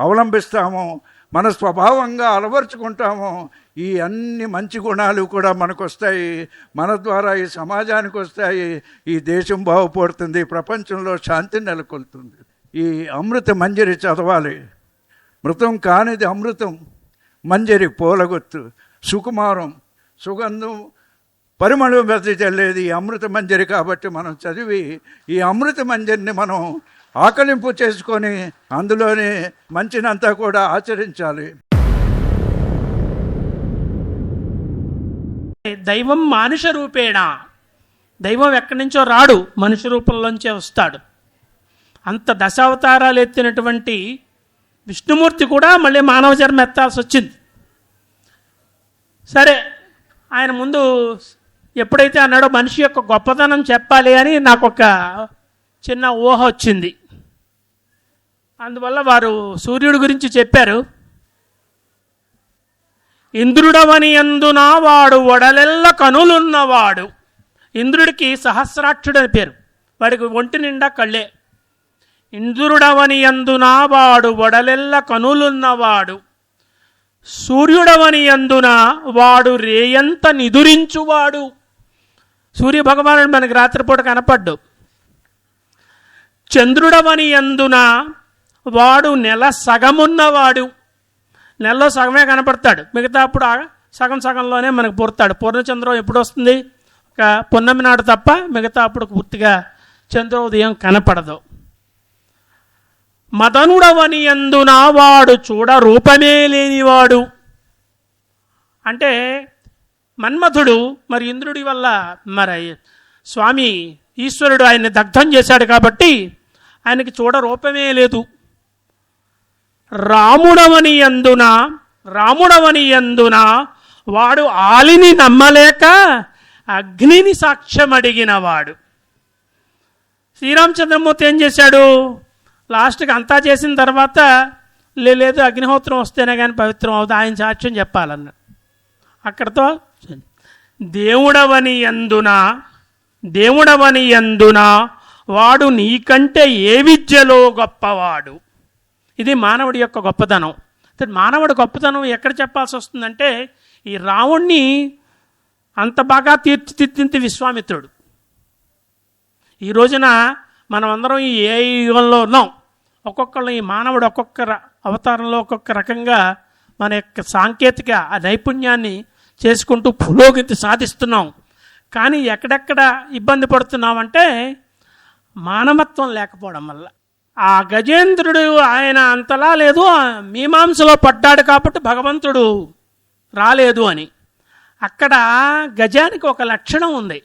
S3: అవలంబిస్తామో, మన స్వభావంగా అలవర్చుకుంటామో, ఈ అన్ని మంచి గుణాలు కూడా మనకు వస్తాయి. మన ద్వారా ఈ సమాజానికి వస్తాయి, ఈ దేశం బాగుపడుతుంది, ప్రపంచంలో శాంతి నెలకొల్తుంది. ఈ అమృత మంజరి చదవాలి. మృతం కానిది అమృతం, మంజరి పూలగొత్తు, సుకుమారం, సుగంధం, పరిమళం వెదజల్లేది ఈ అమృత మంజరి. కాబట్టి మనం చదివి ఈ అమృత మంజరిని మనం ఆకలింపు చేసుకొని అందులోనే మంచినంతా కూడా ఆచరించాలి.
S12: దైవం మానుష రూపేణ, దైవం ఎక్కడి నుంచో రాడు, మనుష్య రూపంలోంచే వస్తాడు. అంత దశావతారాలు ఎత్తినటువంటి విష్ణుమూర్తి కూడా మళ్ళీ మానవ జన్మ ఎత్తాల్సి వచ్చింది. సరే, ఆయన ముందు ఎప్పుడైతే అన్నాడో మనిషి యొక్క గొప్పతనం చెప్పాలి అని నాకు ఒక చిన్న ఊహ వచ్చింది. అందువల్ల వారు సూర్యుడి గురించి చెప్పారు. ఇంద్రుడవని అందున వాడు ఒడలెల్ల కనులున్నవాడు. ఇంద్రుడికి సహస్రాక్షుడు అని పేరు, వాడికి ఒంటి నిండా కళ్ళే. ఇంద్రుడవని అందున వాడు ఒడలెల్ల కనులున్నవాడు, సూర్యుడవని అందున వాడు రేయంత నిదురించువాడు. సూర్య భగవానుడు మనకి రాత్రిపూట కనపడ్డు. చంద్రుడవని అందున వాడు నెల సగమున్నవాడు. నెలలో సగమే కనపడతాడు, మిగతా అప్పుడు సగం సగంలోనే మనకు పుడతాడు. పూర్ణచంద్రం ఎప్పుడు వస్తుంది? ఒక పున్నమి నాడు తప్ప మిగతా అప్పుడు పూర్తిగా చంద్రోదయం కనపడదు. మదనుడవని అందున వాడు చూడ రూపమే లేనివాడు. అంటే మన్మథుడు మరి ఇంద్రుడి వల్ల మరి స్వామి ఈశ్వరుడు ఆయన్ని దగ్ధం చేశాడు కాబట్టి ఆయనకి చూడ రూపమే లేదు. రాముడవని అందున వాడు ఆలిని నమ్మలేక అగ్నిని సాక్ష్యం అడిగినవాడు. శ్రీరామచంద్రమూర్తి ఏం చేశాడు? లాస్ట్కి అంతా చేసిన తర్వాత లేదు అగ్నిహోత్రం వస్తేనే కానీ పవిత్రం అవుతుంది, ఆయన సాక్ష్యం చెప్పాలన్నాడు. అక్కడతో దేవుడవని అందున వాడు నీకంటే ఏ విద్యలో గొప్పవాడు. ఇది మానవుడి యొక్క గొప్పతనం. మానవుడి గొప్పతనం ఎక్కడ చెప్పాల్సి వస్తుందంటే, ఈ రావణ్ణి అంత బాగా తీర్చిదిద్దింది విశ్వామిత్రుడు. ఈ రోజున మనం అందరం ఈ ఏ యుగంలో ఉన్నాం. ఒక్కొక్కళ్ళు ఈ మానవుడు ఒక్కొక్క అవతారంలో ఒక్కొక్క రకంగా మన యొక్క సాంకేతిక నైపుణ్యాన్ని చేసుకుంటూ పురోగతి సాధిస్తున్నాం. కానీ ఎక్కడెక్కడ ఇబ్బంది పడుతున్నామంటే మానవత్వం లేకపోవడం వల్ల. ఆ గజేంద్రుడు ఆయన అంతలా లేదు, మీమాంసలో పడ్డాడు కాబట్టి భగవంతుడు రాలేదు అని. అక్కడ గజానికి ఒక లక్షణం ఉంది,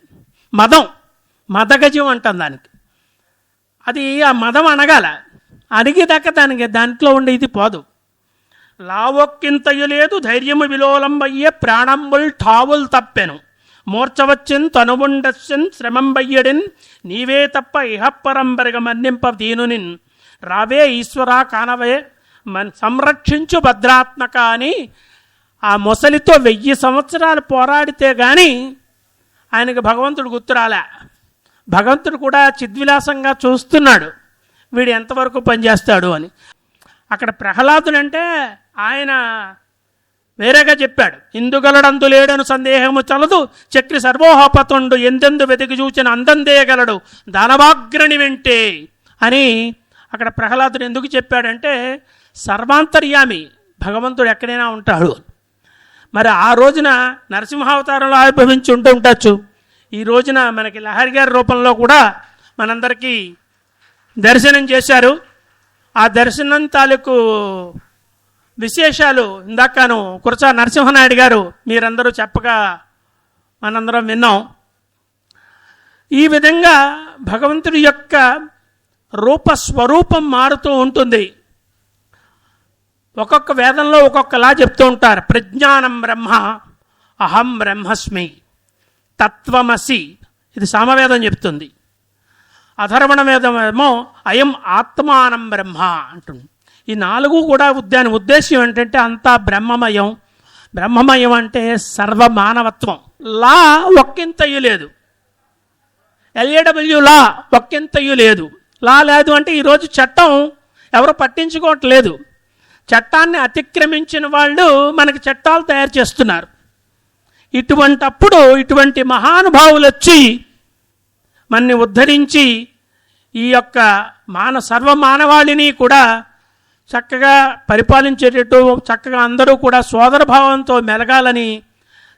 S12: మదగజం అంటాం దానికి. అది ఆ మదం అనగాల, అడిగేదాకా దాంట్లో ఉండే ఇది పోదు. లావొక్కింతయు లేదు ధైర్యము విలోలంబయ్యే ప్రాణంబుల్ ఠావులు తప్పెను మూర్చవచ్చిన్ తనువుండస్సిన్ శ్రమంబయ్యడిన్ నీవే తప్ప ఇహప్పరంబరిగ మన్నింప దీనునిన్ రావే ఈశ్వరా కానవే సంరక్షించు భద్రాత్మక అని ఆ మొసలితో 1000 సంవత్సరాలు పోరాడితే కానీ ఆయనకు భగవంతుడు గుర్తురాలే. భగవంతుడు కూడా చిద్విలాసంగా చూస్తున్నాడు వీడు ఎంతవరకు పనిచేస్తాడు అని. అక్కడ ప్రహ్లాదుడంటే ఆయన వేరేగా చెప్పాడు. ఇందుగలడందు లేడను సందేహము చలదు చక్రి సర్వోహపతుండు ఎందెందు వెతికి చూచిన అందందేయగలడు దానవాగ్రణి వెంటే అని అక్కడ ప్రహ్లాదుడు ఎందుకు చెప్పాడంటే సర్వాంతర్యామి భగవంతుడు ఎక్కడైనా ఉంటాడు. మరి ఆ రోజున నరసింహావతారంలో ఆవిర్భవించి ఉండొచ్చు. ఈ రోజున మనకి లహరి గారి రూపంలో కూడా మనందరికీ దర్శనం చేశారు. ఆ దర్శనం తాలూకు విశేషాలు ఇందాకను కురచా నరసింహనాయుడు గారు మీరందరూ చెప్పగా మనందరం విన్నాం. ఈ విధంగా భగవంతుడి యొక్క స్వరూపం మారుతూ ఉంటుంది. ఒక్కొక్క వేదంలో ఒక్కొక్కలా చెప్తూ ఉంటారు. ప్రజ్ఞానం బ్రహ్మ, అహం బ్రహ్మస్మి, తత్వమసి, ఇది సామవేదం చెప్తుంది. అధర్వణ వేదం ఏమో అయం ఆత్మానం బ్రహ్మ అంటుంది. ఈ 4 కూడా దాని ఉద్దేశ్యం ఏంటంటే అంతా బ్రహ్మమయం. బ్రహ్మమయం అంటే సర్వమానవత్వం. లా ఒక్కింతయు లేదు, LAW లా ఒక్కింతయు లేదు. లా లేదు అంటే ఈరోజు చట్టం ఎవరు పట్టించుకోవట్లేదు. చట్టాన్ని అతిక్రమించిన వాళ్ళు మనకి చట్టాలు తయారు చేస్తున్నారు. ఇటువంటప్పుడు ఇటువంటి మహానుభావులు వచ్చి మనని ఉద్ధరించి ఈ యొక్క సర్వమానవాళిని కూడా చక్కగా పరిపాలించేటట్టు చక్కగా అందరూ కూడా సోదరభావంతో మెలగాలని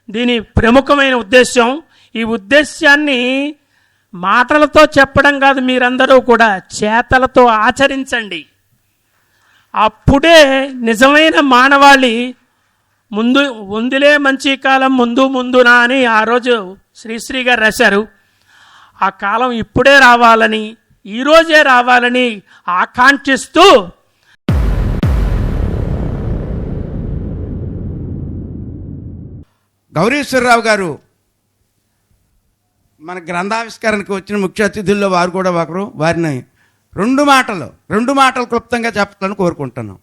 S12: దీని ప్రముఖమైన ఉద్దేశం. ఈ ఉద్దేశాన్ని మాటలతో చెప్పడం కాదు, మీరందరూ కూడా చేతలతో ఆచరించండి. అప్పుడే నిజమైన మానవాళి ముందు ఉందిలే మంచి కాలం ముందు ముందునా అని ఆ రోజు శ్రీశ్రీ గారు రాశారు. ఆ కాలం ఇప్పుడే రావాలని, ఈరోజే రావాలని ఆకాంక్షిస్తూ
S7: గౌరీశ్వరరావు గారు మన గ్రంథావిష్కరణకి వచ్చిన ముఖ్య అతిథుల్లో వారు కూడా ఒకరు. వారిని రెండు మాటలు క్లుప్తంగా చెప్పాలని కోరుకుంటున్నాను.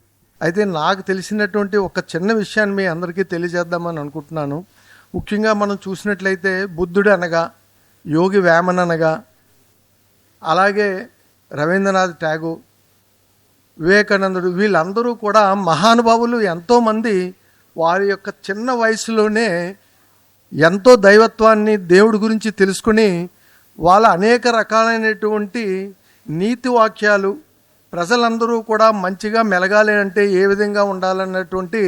S13: అయితే నాకు తెలిసినటువంటి ఒక చిన్న విషయాన్ని మీ అందరికీ తెలియజేద్దామని అనుకుంటున్నాను. ముఖ్యంగా మనం చూసినట్లయితే బుద్ధుడు అనగా, యోగి వేమన్ అనగా, అలాగే రవీంద్రనాథ్ ఠాగూర్, వివేకానందుడు, వీళ్ళందరూ కూడా మహానుభావులు. ఎంతోమంది వారి యొక్క చిన్న వయసులోనే ఎంతో దైవత్వాన్ని, దేవుడి గురించి తెలుసుకుని వాళ్ళ అనేక రకాలైనటువంటి నీతి వాక్యాలు, ప్రజలందరూ కూడా మంచిగా మెలగాలి అంటే ఏ విధంగా ఉండాలన్నటువంటి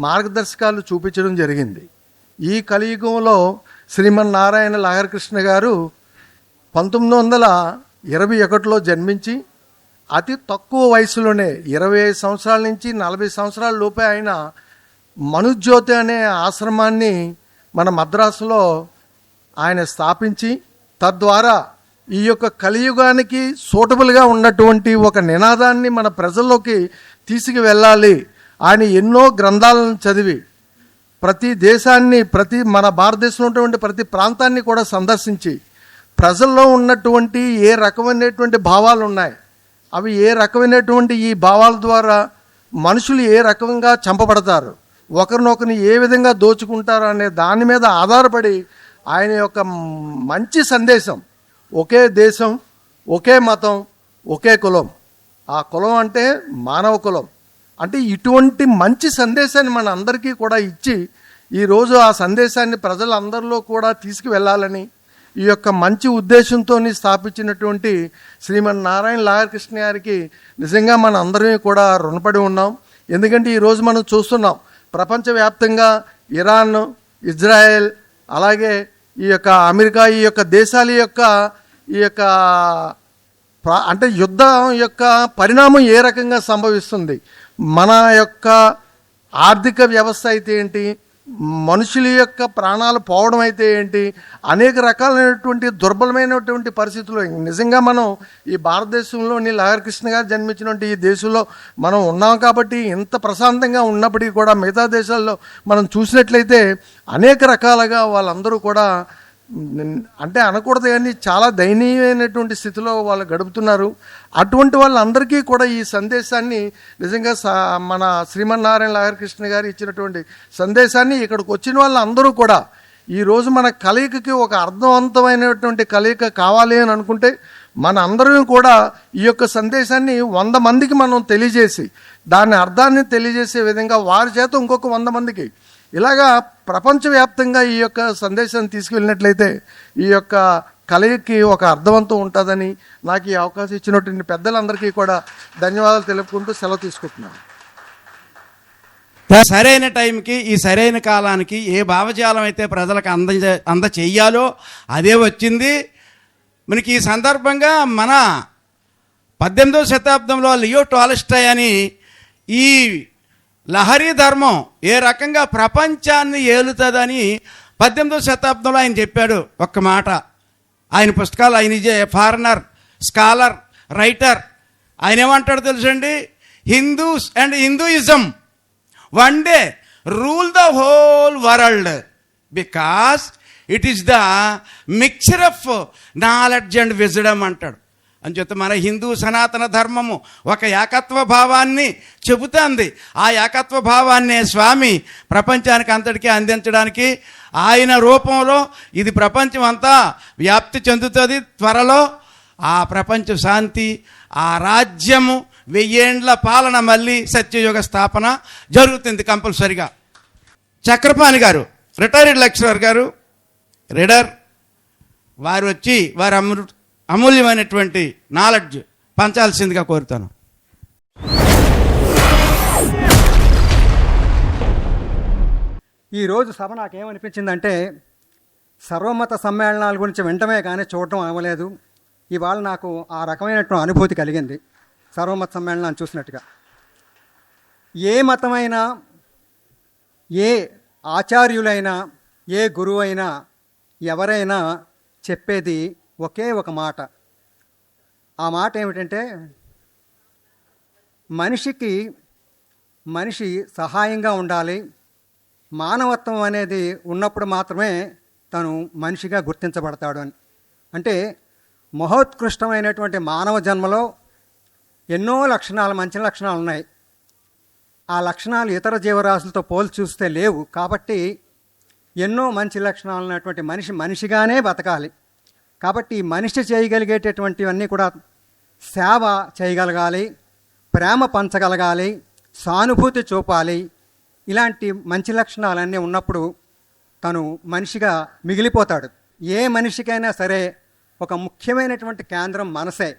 S13: మార్గదర్శకాలు చూపించడం జరిగింది. ఈ కలియుగంలో శ్రీమన్నారాయణ లహరి కృష్ణ గారు 1921లో జన్మించి అతి తక్కువ వయసులోనే 25 సంవత్సరాల నుంచి 40 సంవత్సరాల లోపే ఆయన మనుజ్యోతి అనే ఆశ్రమాన్ని మన మద్రాసులో ఆయన స్థాపించి తద్వారా ఈ యొక్క కలియుగానికి సూటబుల్గా ఉన్నటువంటి ఒక నినాదాన్ని మన ప్రజల్లోకి తీసుకువెళ్ళాలి. ఆయన ఎన్నో గ్రంథాలను చదివి ప్రతి దేశాన్ని, మన భారతదేశంలో ఉన్నటువంటి ప్రతి ప్రాంతాన్ని కూడా సందర్శించి ప్రజల్లో ఉన్నటువంటి ఏ రకమైనటువంటి భావాలు ఉన్నాయి, అవి ఏ రకమైనటువంటి ఈ భావాల ద్వారా మనుషులు ఏ రకంగా చంపబడతారు, ఒకరినొకరిని ఏ విధంగా దోచుకుంటారు అనే దాని మీద ఆధారపడి ఆయన యొక్క మంచి సందేశం, ఒకే దేశం, ఒకే మతం, ఒకే కులం. ఆ కులం అంటే మానవ కులం. అంటే ఇటువంటి మంచి సందేశాన్ని మన అందరికీ కూడా ఇచ్చి ఈరోజు ఆ సందేశాన్ని ప్రజలందరిలో కూడా తీసుకువెళ్ళాలని ఈ యొక్క మంచి ఉద్దేశంతో స్థాపించినటువంటి శ్రీమన్నారాయణ లహరి కృష్ణ గారికి నిజంగా మన అందరం కూడా రుణపడి ఉన్నాం. ఎందుకంటే ఈరోజు మనం చూస్తున్నాం ప్రపంచవ్యాప్తంగా ఇరాన్, ఇజ్రాయెల్, అలాగే ఈ యొక్క అమెరికా, ఈ యొక్క దేశాల యొక్క అంటే యుద్ధం యొక్క పరిణామం ఏ రకంగా సంభవిస్తుంది, మన యొక్క ఆర్థిక వ్యవస్థ అయితే ఏంటి, మనుషుల యొక్క ప్రాణాలు పోవడం అయితే ఏంటి, అనేక రకాలైనటువంటి దుర్బలమైనటువంటి పరిస్థితులు. నిజంగా మనం ఈ భారతదేశంలోని లహరి కృష్ణ గారు జన్మించినటువంటి ఈ దేశంలో మనం ఉన్నాం కాబట్టి ఇంత ప్రశాంతంగా ఉన్నప్పటికీ కూడా మిగతా దేశాల్లో మనం చూసినట్లయితే అనేక రకాలుగా వాళ్ళందరూ కూడా అంటే అనకూడదు కానీ చాలా దయనీయమైనటువంటి స్థితిలో వాళ్ళు గడుపుతున్నారు. అటువంటి వాళ్ళందరికీ కూడా ఈ సందేశాన్ని నిజంగా మన శ్రీమన్నారాయణ లహరి కృష్ణ గారు ఇచ్చినటువంటి సందేశాన్ని ఇక్కడికి వచ్చిన వాళ్ళందరూ కూడా ఈరోజు మన కలయికకి ఒక అర్థవంతమైనటువంటి కలయిక కావాలి అని అనుకుంటే మన అందరం కూడా ఈ యొక్క సందేశాన్ని 100 మందికి మనం తెలియజేసి దాని అర్థాన్ని తెలియజేసే విధంగా వారి చేత ఇంకొక 100 మందికి ఇలాగా ప్రపంచవ్యాప్తంగా ఈ యొక్క సందేశాన్ని తీసుకువెళ్ళినట్లయితే ఈ యొక్క కలయికి ఒక అర్థవంతం ఉంటుందని నాకు ఈ అవకాశం ఇచ్చినటువంటి పెద్దలందరికీ కూడా ధన్యవాదాలు తెలుపుకుంటూ సెలవు తీసుకుంటున్నాను.
S14: సరైన టైంకి ఈ సరైన కాలానికి ఏ భావజాలం అయితే ప్రజలకు అందచేయాలో అదే వచ్చింది. మనకి ఈ సందర్భంగా మన 18వ శతాబ్దంలో లియో టాల్స్టాయ్ అని ఈ లహరీ ధర్మం ఏ రకంగా ప్రపంచాన్ని ఏలుతుందని 18వ శతాబ్దంలో ఆయన చెప్పాడు. ఒక్క మాట, ఆయన పుస్తకాలు, ఆయన ఫారినర్ స్కాలర్ రైటర్, ఆయన ఏమంటాడు తెలుసండి, Hindus and Hinduism one day rule the whole world because it is the mixture of knowledge and wisdom అంటాడు. అని చెప్తే మన హిందూ సనాతన ధర్మము ఒక ఏకత్వ భావాన్ని చెబుతుంది. ఆ ఏకత్వ భావాన్ని స్వామి ప్రపంచానికి అంతటికీ అందించడానికి ఆయన రూపంలో ఇది ప్రపంచం అంతా వ్యాప్తి చెందుతుంది. త్వరలో ఆ ప్రపంచ శాంతి, ఆ రాజ్యము, 1000 ఏండ్ల పాలన, మళ్ళీ సత్యయుగ స్థాపన జరుగుతుంది కంపల్సరిగా. చక్రపాణి గారు రిటైర్డ్ లెక్చరర్ గారు, రీడర్, వారు వచ్చి వారి అమూల్యమైనటువంటి నాలెడ్జ్ పంచాల్సిందిగా కోరుతాను.
S15: ఈరోజు సభ నాకేమనిపించిందంటే సర్వమత సమ్మేళనాల గురించి వినటమే కానీ చూడటం అవ్వలేదు. ఇవాళ నాకు ఆ రకమైనటువంటి అనుభూతి కలిగింది సర్వమత సమ్మేళనాన్ని చూసినట్టుగా. ఏ మతమైనా, ఏ ఆచార్యులైనా, ఏ గురువైనా, ఎవరైనా చెప్పేది ఒకే ఒక మాట. ఆ మాట ఏమిటంటే మనిషి సహాయంగా ఉండాలి. మానవత్వం అనేది ఉన్నప్పుడు మాత్రమే తను మనిషిగా గుర్తించబడతాడు అని. అంటే మహోత్కృష్టమైనటువంటి మానవ జన్మలో ఎన్నో లక్షణాలు, మంచి లక్షణాలు ఉన్నాయి. ఆ లక్షణాలు ఇతర జీవరాశులతో పోల్చి చూస్తే లేవు. కాబట్టి ఎన్నో మంచి లక్షణాలు ఉన్నటువంటి మనిషిగానే బతకాలి. కాబట్టి మనిషి చేయగలిగేటటువంటివన్నీ కూడా సేవ చేయగలగాలి, ప్రేమ పంచగలగాలి, సానుభూతి చూపాలి. ఇలాంటి మంచి లక్షణాలన్నీ ఉన్నప్పుడు తను మనిషిగా మిగిలిపోతాడు. ఏ మనిషికైనా సరే ఒక ముఖ్యమైనటువంటి కేంద్రం మనసే.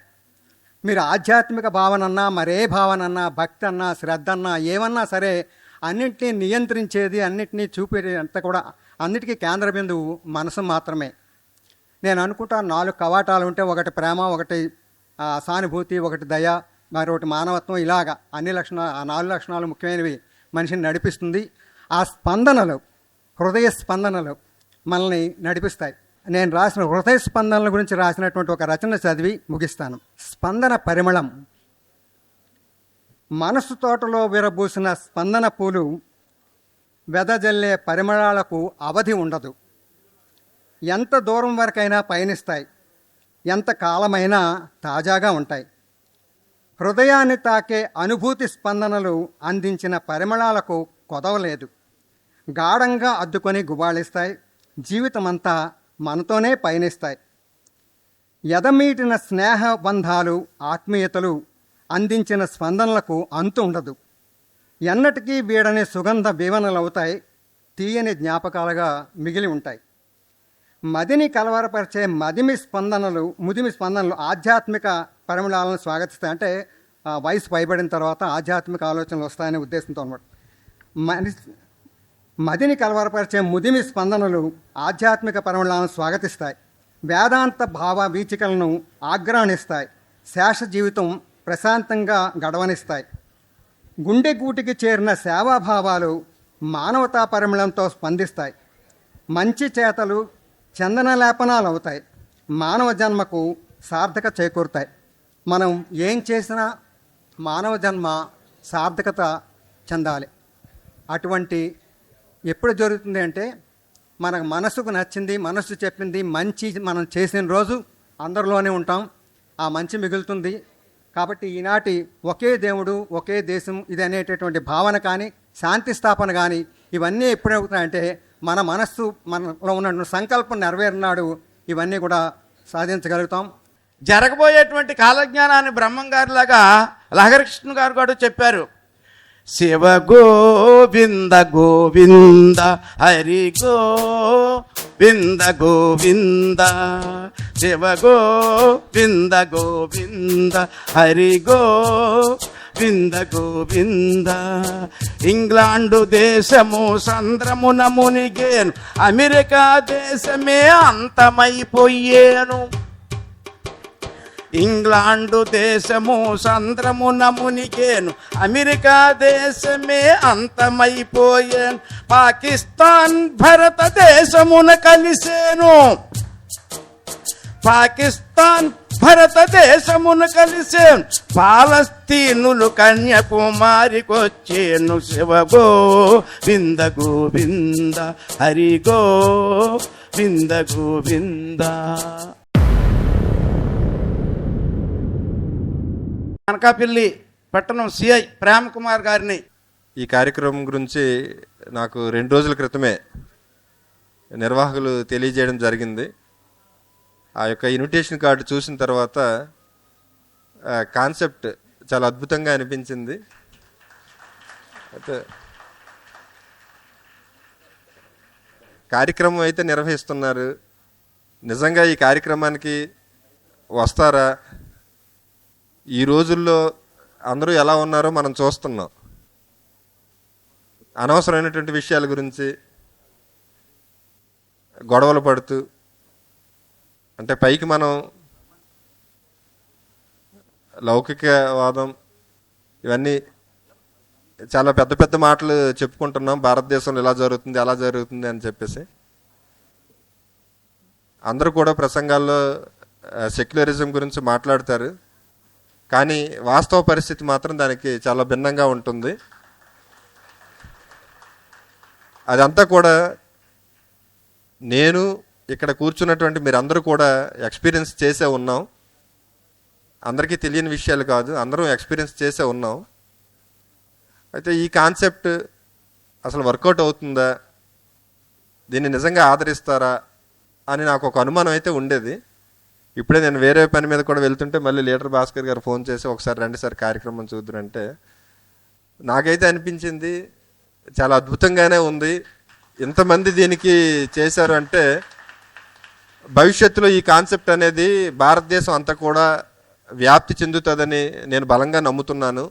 S15: మీరు ఆధ్యాత్మిక భావనన్నా, మరే భావనన్నా, భక్తి అన్నా, శ్రద్ధ అన్నా, ఏమన్నా సరే అన్నింటినీ నియంత్రించేది, అన్నింటినీ చూపేది అంతా కూడా అన్నిటికీ కేంద్ర బిందువు మనసు మాత్రమే. నేను అనుకుంటా 4 కవాటాలు ఉంటే, ఒకటి ప్రేమ, ఒకటి సానుభూతి, ఒకటి దయ, మరొకటి మానవత్వం. ఇలాగా అన్ని లక్షణాలు, ఆ 4 లక్షణాలు ముఖ్యమైనవి మనిషిని నడిపిస్తుంది. ఆ స్పందనలు, హృదయ స్పందనలు మనల్ని నడిపిస్తాయి. నేను రాసిన హృదయ స్పందనల గురించి రాసినటువంటి ఒక రచన చదివి ముగిస్తాను. స్పందన పరిమళం. మనసు తోటలో విరబూసిన స్పందన పూలు వెదజల్లే పరిమళాలకు అవధి ఉండదు. ఎంత దూరం వరకైనా పయనిస్తాయి, ఎంత కాలమైనా తాజాగా ఉంటాయి. హృదయాన్ని తాకే అనుభూతి స్పందనలు అందించిన పరిమళాలకు కొదవలేదు. గాఢంగా అద్దుకొని గుబాళిస్తాయి, జీవితమంతా మనతోనే పయనిస్తాయి. ఎదమీటిన స్నేహ బంధాలు, ఆత్మీయతలు అందించిన స్పందనలకు అంతు ఉండదు. ఎన్నటికీ వీడని సుగంధ వీవనలవుతాయి, తీయని జ్ఞాపకాలుగా మిగిలి ఉంటాయి. మదిని కలవరపరిచే ముదిమి స్పందనలు ఆధ్యాత్మిక పరిమళాలను స్వాగతిస్తాయి. అంటే వయసు పైబడిన తర్వాత ఆధ్యాత్మిక ఆలోచనలు వస్తాయనే ఉద్దేశంతో అన్నమాట. మదిని కలవరపరిచే ముదిమి స్పందనలు ఆధ్యాత్మిక పరిమళాలను స్వాగతిస్తాయి. వేదాంత భావ వీచికలను ఆగ్రహణిస్తాయి. శేష జీవితం ప్రశాంతంగా గడవనిస్తాయి. గుండె గూటికి చేరిన సేవాభావాలు మానవతా పరిమళంతో స్పందిస్తాయి. మంచి చేతలు చందన లేపనాలు అవుతాయి. మానవ జన్మకు సార్థకత చేకూరుతాయి. మనం ఏం చేసినా మానవ జన్మ సార్థకత చెందాలి. అటువంటి ఎప్పుడు జరుగుతుంది అంటే మన మనసుకు నచ్చింది, మనసు చెప్పింది మంచి మనం చేసిన రోజు అందరిలోనే ఉంటాం, ఆ మంచి మిగులుతుంది. కాబట్టి ఈనాటి ఒకే దేవుడు ఒకే దేశం ఇది అనేటటువంటి భావన కానీ, శాంతి స్థాపన కానీ ఇవన్నీ ఎప్పుడవుతాయంటే మన మనస్సు మనలో ఉన్న సంకల్పం నెరవేరినాడు ఇవన్నీ కూడా సాధించగలుగుతాం.
S14: జరగబోయేటువంటి కాలజ్ఞానాన్ని బ్రహ్మం గారిలాగా లహరికృష్ణ గారు కూడా చెప్పారు. శివ గోవింద గోవింద హరి గోవింద గోవింద, శివ గోవింద గోవింద హరి గోవింద గోవింద. ఇంగ్లాండు దేశము సంద్రమున మునిగేను, అమెరికా దేశమే అంతమైపోయేను. ఇంగ్లాండు దేశము సంద్రమున మునిగేను, అమెరికా దేశమే అంతమైపోయాను. పాకిస్తాన్ భారతదేశమున కలిసేను, పాకిస్తాన్ భారతదేశమున కలిసేను. పాలస్తీనులు కన్యాకుమారికొచ్చేను. శివ గోవింద గోవింద హరి గోవింద గోవింద. అనకాపల్లి పట్టణం సిఐ ప్రేమ్ కుమార్ గారిని
S16: ఈ కార్యక్రమం గురించి నాకు 2 రోజుల క్రితమే నిర్వాహకులు తెలియజేయడం జరిగింది. ఆ యొక్క ఇన్విటేషన్ కార్డు చూసిన తర్వాత కాన్సెప్ట్ చాలా అద్భుతంగా అనిపించింది. అయితే కార్యక్రమం అయితే నిర్వహిస్తున్నారు, నిజంగా ఈ కార్యక్రమానికి వస్తారా? ఈ రోజుల్లో అందరూ ఎలా ఉన్నారో మనం చూస్తున్నాం. అనవసరమైనటువంటి విషయాల గురించి గొడవలు పడుతూ, అంటే పైకి మనం లౌకికవాదం ఇవన్నీ చాలా పెద్ద పెద్ద మాటలు చెప్పుకుంటున్నాం, భారతదేశంలో ఇలా జరుగుతుంది అలా జరుగుతుంది అని చెప్పేసి. అందరూ కూడా ప్రసంగాల్లో సెక్యులరిజం గురించి మాట్లాడతారు, కానీ వాస్తవ పరిస్థితి మాత్రం దానికి చాలా భిన్నంగా ఉంటుంది. అదంతా కూడా నేను ఇక్కడ కూర్చున్నటువంటి మీరందరూ కూడా ఎక్స్పీరియన్స్ చేసే ఉన్నాం. అందరికీ తెలియని విషయాలు కాదు, అందరం ఎక్స్పీరియన్స్ చేసే ఉన్నాం. అయితే ఈ కాన్సెప్ట్ అసలు వర్కౌట్ అవుతుందా, దీన్ని నిజంగా ఆదరిస్తారా అని నాకు ఒక అనుమానం అయితే ఉండేది. ఇప్పుడే నేను వేరే పని మీద కూడా వెళ్తుంటే మళ్ళీ లీడర్ భాస్కర్ గారు ఫోన్ చేసి ఒకసారి రండి సార్ కార్యక్రమం చూద్దురంటే, నాకైతే అనిపించింది చాలా అద్భుతంగానే ఉంది. ఇంతమంది దీనికి చేశారు అంటే భవిష్యత్తులో ఈ కాన్సెప్ట్ అనేది భారతదేశం అంతా కూడా వ్యాప్తి చెందుతుందని నేను బలంగా నమ్ముతున్నాను.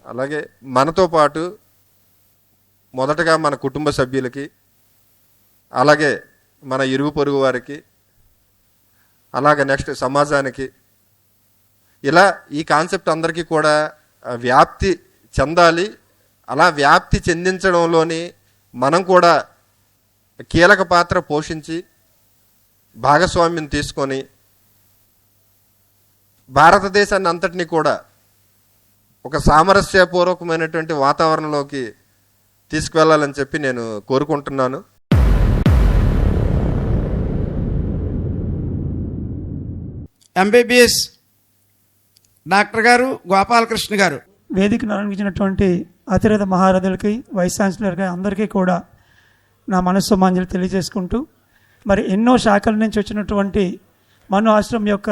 S16: అలాగే మనతో పాటు మొదటగా మన కుటుంబ సభ్యులకి, అలాగే మన ఇరుగు పొరుగు వారికి, అలాగే నెక్స్ట్ సమాజానికి, ఇలా ఈ కాన్సెప్ట్ అందరికీ కూడా వ్యాప్తి చెందాలి. అలా వ్యాప్తి చెందించడంలోని మనం కూడా కీలక పాత్ర పోషించి భాగస్వామ్యం తీసుకొని భారతదేశాన్ని అంతటినీ కూడా ఒక సామరస్యపూర్వకమైనటువంటి వాతావరణంలోకి తీసుకువెళ్ళాలని చెప్పి నేను కోరుకుంటున్నాను.
S14: ఎంబీబీఎస్ డాక్టర్ గారు గోపాలకృష్ణ గారు.
S17: వేదికను అలంకరించినటువంటి అతిరథ మహారథులకి, వైస్ ఛాన్సలర్గా అందరికీ కూడా నా మనస్సు మాంజలి తెలియజేసుకుంటూ, మరి ఎన్నో శాఖల నుంచి వచ్చినటువంటి మను ఆశ్రమం యొక్క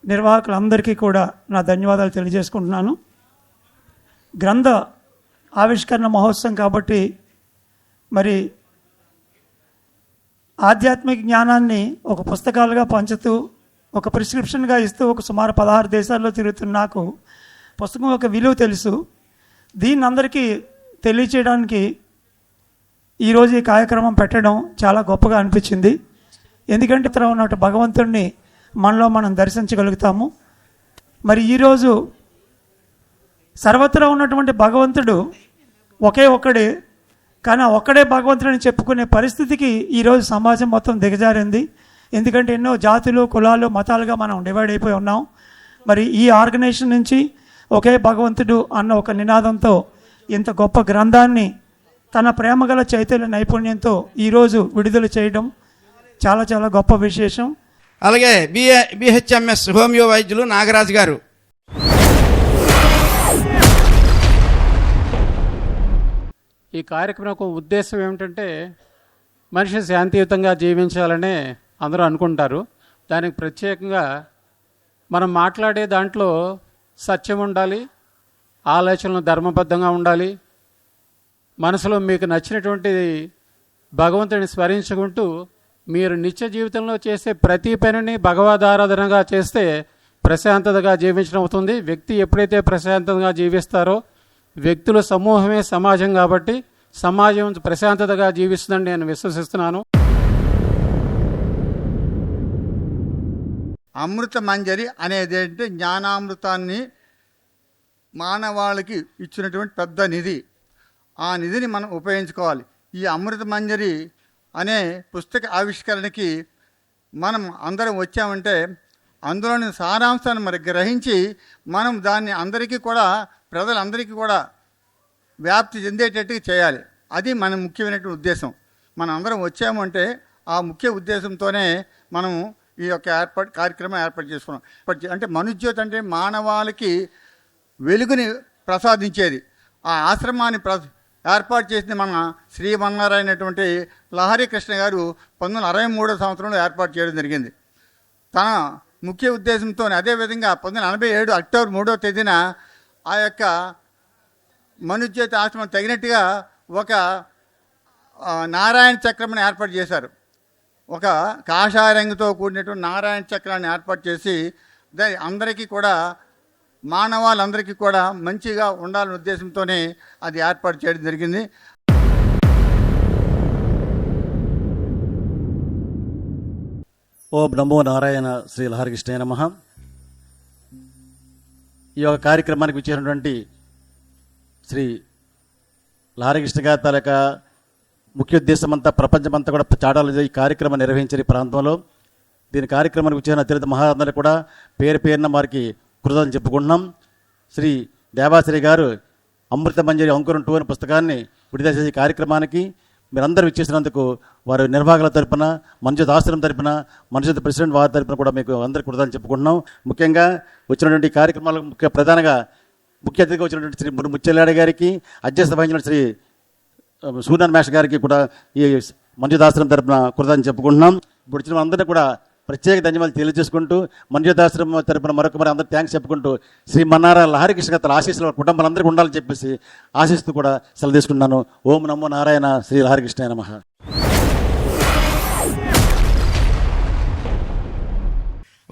S17: నిర్వాహకులందరికీ కూడా నా ధన్యవాదాలు తెలియజేసుకుంటున్నాను. గ్రంథ ఆవిష్కరణ మహోత్సవం కాబట్టి మరి ఆధ్యాత్మిక జ్ఞానాన్ని ఒక పుస్తకాలుగా పంచుతూ, ఒక ప్రిస్క్రిప్షన్గా ఇస్తూ ఒక సుమారు 16 దేశాల్లో తిరుగుతున్న నాకు పుస్తకం యొక్క విలువ తెలుసు. దీన్ని అందరికీ తెలియచేయడానికి ఈరోజు ఈ కార్యక్రమం పెట్టడం చాలా గొప్పగా అనిపించింది. ఎందుకంటే ఇతర ఉన్నట్టు భగవంతుడిని మనలో మనం దర్శించగలుగుతాము. మరి ఈరోజు సర్వత్రా ఉన్నటువంటి భగవంతుడు ఒకే ఒక్కడే, కానీ ఒక్కడే భగవంతుడని చెప్పుకునే పరిస్థితికి ఈరోజు సమాజం మొత్తం దిగజారింది. ఎందుకంటే ఎన్నో జాతులు, కులాలు, మతాలుగా మనం డివైడ్ అయిపోయి ఉన్నాం. మరి ఈ ఆర్గనైజేషన్ నుంచి ఒకే భగవంతుడు అన్న ఒక నినాదంతో ఇంత గొప్ప గ్రంథాన్ని తన ప్రేమగల చైతన్య నైపుణ్యంతో ఈరోజు విడుదల చేయడం చాలా చాలా గొప్ప విశేషం.
S14: అలాగే బిహెచ్ఎంఎస్ హోమియో వైద్యులు నాగరాజు గారు.
S18: ఈ కార్యక్రమం యొక్క ఉద్దేశం ఏమిటంటే మనిషి శాంతియుతంగా జీవించాలనే అందరూ అనుకుంటారు. దానికి ప్రత్యేకంగా మనం మాట్లాడే దాంట్లో సత్యం ఉండాలి, ఆలోచనలు ధర్మబద్ధంగా ఉండాలి, మనసులో మీకు నచ్చినటువంటి భగవంతుడిని స్మరించుకుంటూ మీరు నిత్య జీవితంలో చేసే ప్రతి పనిని భగవదారాధనగా చేస్తే ప్రశాంతతగా జీవించడం అవుతుంది. వ్యక్తి ఎప్పుడైతే ప్రశాంతంగా జీవిస్తారో, వ్యక్తుల సమూహమే సమాజం కాబట్టి సమాజం ప్రశాంతతగా జీవిస్తుందని నేను విశ్వసిస్తున్నాను.
S19: అమృత మంజరి అనేది అంటే జ్ఞానామృతాన్ని మానవాళికి ఇచ్చినటువంటి పెద్ద నిధి. ఆ నిధిని మనం ఉపయోగించుకోవాలి. ఈ అమృత మంజరి అనే పుస్తక ఆవిష్కరణకి మనం అందరం వచ్చామంటే అందులోని సారాంశాన్ని మరి గ్రహించి మనం దాన్ని అందరికీ కూడా, ప్రజలందరికీ కూడా వ్యాప్తి చెందేటట్టుగా చేయాలి. అది మన ముఖ్యమైనటువంటి ఉద్దేశం. మనం అందరం వచ్చామంటే ఆ ముఖ్య ఉద్దేశంతోనే మనం ఈ యొక్క కార్యక్రమం ఏర్పాటు చేసుకున్నాం. అంటే మనుజ్యోతి అంటే మానవాళికి వెలుగుని ప్రసాదించేది. ఆ ఆశ్రమాన్ని ఏర్పాటు చేసింది మన శ్రీమన్నారాయణటువంటి లహరి కృష్ణ గారు 1963 సంవత్సరంలో ఏర్పాటు చేయడం జరిగింది. తన ముఖ్య ఉద్దేశంతో అదేవిధంగా 1947 అక్టోబర్ 3వ తేదీన ఆ యొక్క మనుజ్యోతి ఆశ్రమం తగినట్టుగా ఒక నారాయణ చక్రమని ఏర్పాటు చేశారు. ఒక కాషాయ రంగుతో కూడినటువంటి నారాయణ చక్రాన్ని ఏర్పాటు చేసి దాని అందరికీ కూడా, మానవాళ్ళందరికీ కూడా మంచిగా ఉండాలనే ఉద్దేశంతోనే అది ఏర్పాటు చేయడం జరిగింది.
S20: ఓం నమో నారాయణ శ్రీ లహరికృష్ణాయ నమః. ఈ యొక్క కార్యక్రమానికి విచ్చేసినటువంటి శ్రీ లహరికృష్ణ గారి తాలూకా ముఖ్య ఉద్దేశం అంతా ప్రపంచమంతా కూడా చాటాలు ఈ కార్యక్రమం నిర్వహించిన ఈ ప్రాంతంలో దీని కార్యక్రమానికి విచ్చేసిన అతిథి మహారాజులు కూడా పేరు పేరున వారికి కృతజ్ఞతలు చెప్పుకుంటున్నాం. శ్రీ దేవాశ్రీ గారు అమృత మంజరి అంకురం 2 అనే పుస్తకాన్ని విడుదల చేసే కార్యక్రమానికి మీరందరూ ఇచ్చేసినందుకు వారి నిర్వాహకుల తరపున, మనుజ్యోతి ఆశ్రమం తరపున, మనుజ్యోతి ప్రెసిడెంట్ వారి తరపున కూడా మీకు అందరికీ కృతజ్ఞతలు చెప్పుకుంటున్నాం. ముఖ్యంగా వచ్చినటువంటి కార్యక్రమాలకు ప్రధానంగా ముఖ్య అతిథిగా వచ్చినటువంటి శ్రీ ముత్యాలయాడ గారికి, అధ్యక్షత వహించిన శ్రీ సూర్యనారాయణ మేష గారికి కూడా ఈ మనుజ్యోతి ఆశ్రమం తరపున కృతజ్ఞతలు చెప్పుకుంటున్నాం. ఇప్పుడు వచ్చిన అందరినీ కూడా ప్రత్యేక ధన్యవాదాలు తెలియజేసుకుంటూ మనుజ్యోతి ఆశ్రమం తరపున మరి అందరూ థ్యాంక్స్ చెప్పుకుంటూ శ్రీ మన్నారాయణ లహరికృష్ణ గారి ఆశీస్సులు కుటుంబాలందరికీ ఉండాలని చెప్పేసి ఆశిస్తూ కూడా సెలవు తీసుకుంటున్నాను. ఓం నమో నారాయణ శ్రీ లహరికృష్ణాయ నమః.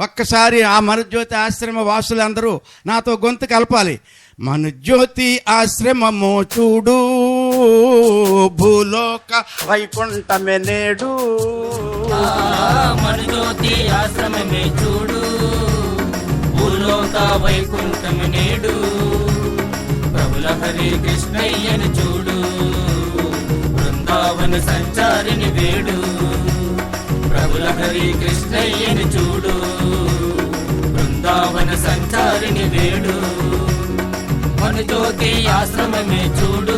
S14: ఒక్కసారి ఆ మనుజ్యోతి ఆశ్రమ వాసులందరూ నాతో గొంతు కలపాలి. మనుజ్యోతి ఆశ్రమము చూడు, భూలోక వైకుంఠమే నేడు.
S21: మనుజ్యోతి ఆశ్రమమే చూడు, భూలోక వైకుంఠమే నేడు. ప్రభుల హరి కృష్ణయ్యను చూడు, బృందావన సంచారిని వేడు. ప్రభుల హరి కృష్ణయ్యను చూడు, బృందావన సంచారిని వేడు. మనుజ్యోతి ఆశ్రమమే చూడు,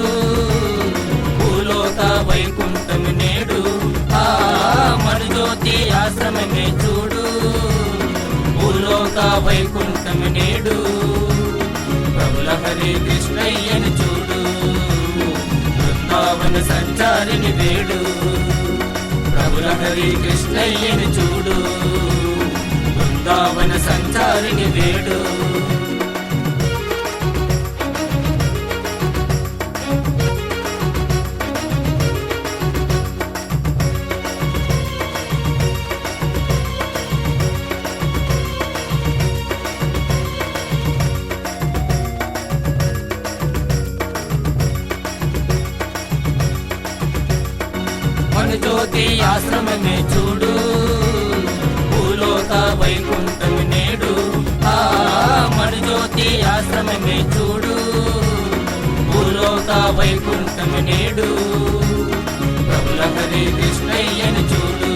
S21: భూలోక వైకుంఠము నేడు. మనుజ్యోతి ఆశ్రమమే చూడు, భూలోక వైకుంఠము నేడు. ప్రభుల హరి కృష్ణయ్యను చూడు, బృందావన సంచారిని వేడు. ప్రభుల హరి కృష్ణయ్యను చూడు, బృందావన సంచారిని వేడు. మనుజ్యోతి ఆశ్రమమే చూడు, భూలోక వైకుంఠము నేడు. వైకుంఠము నేడు ప్రభుల హరి కృష్ణయ్యను చూడు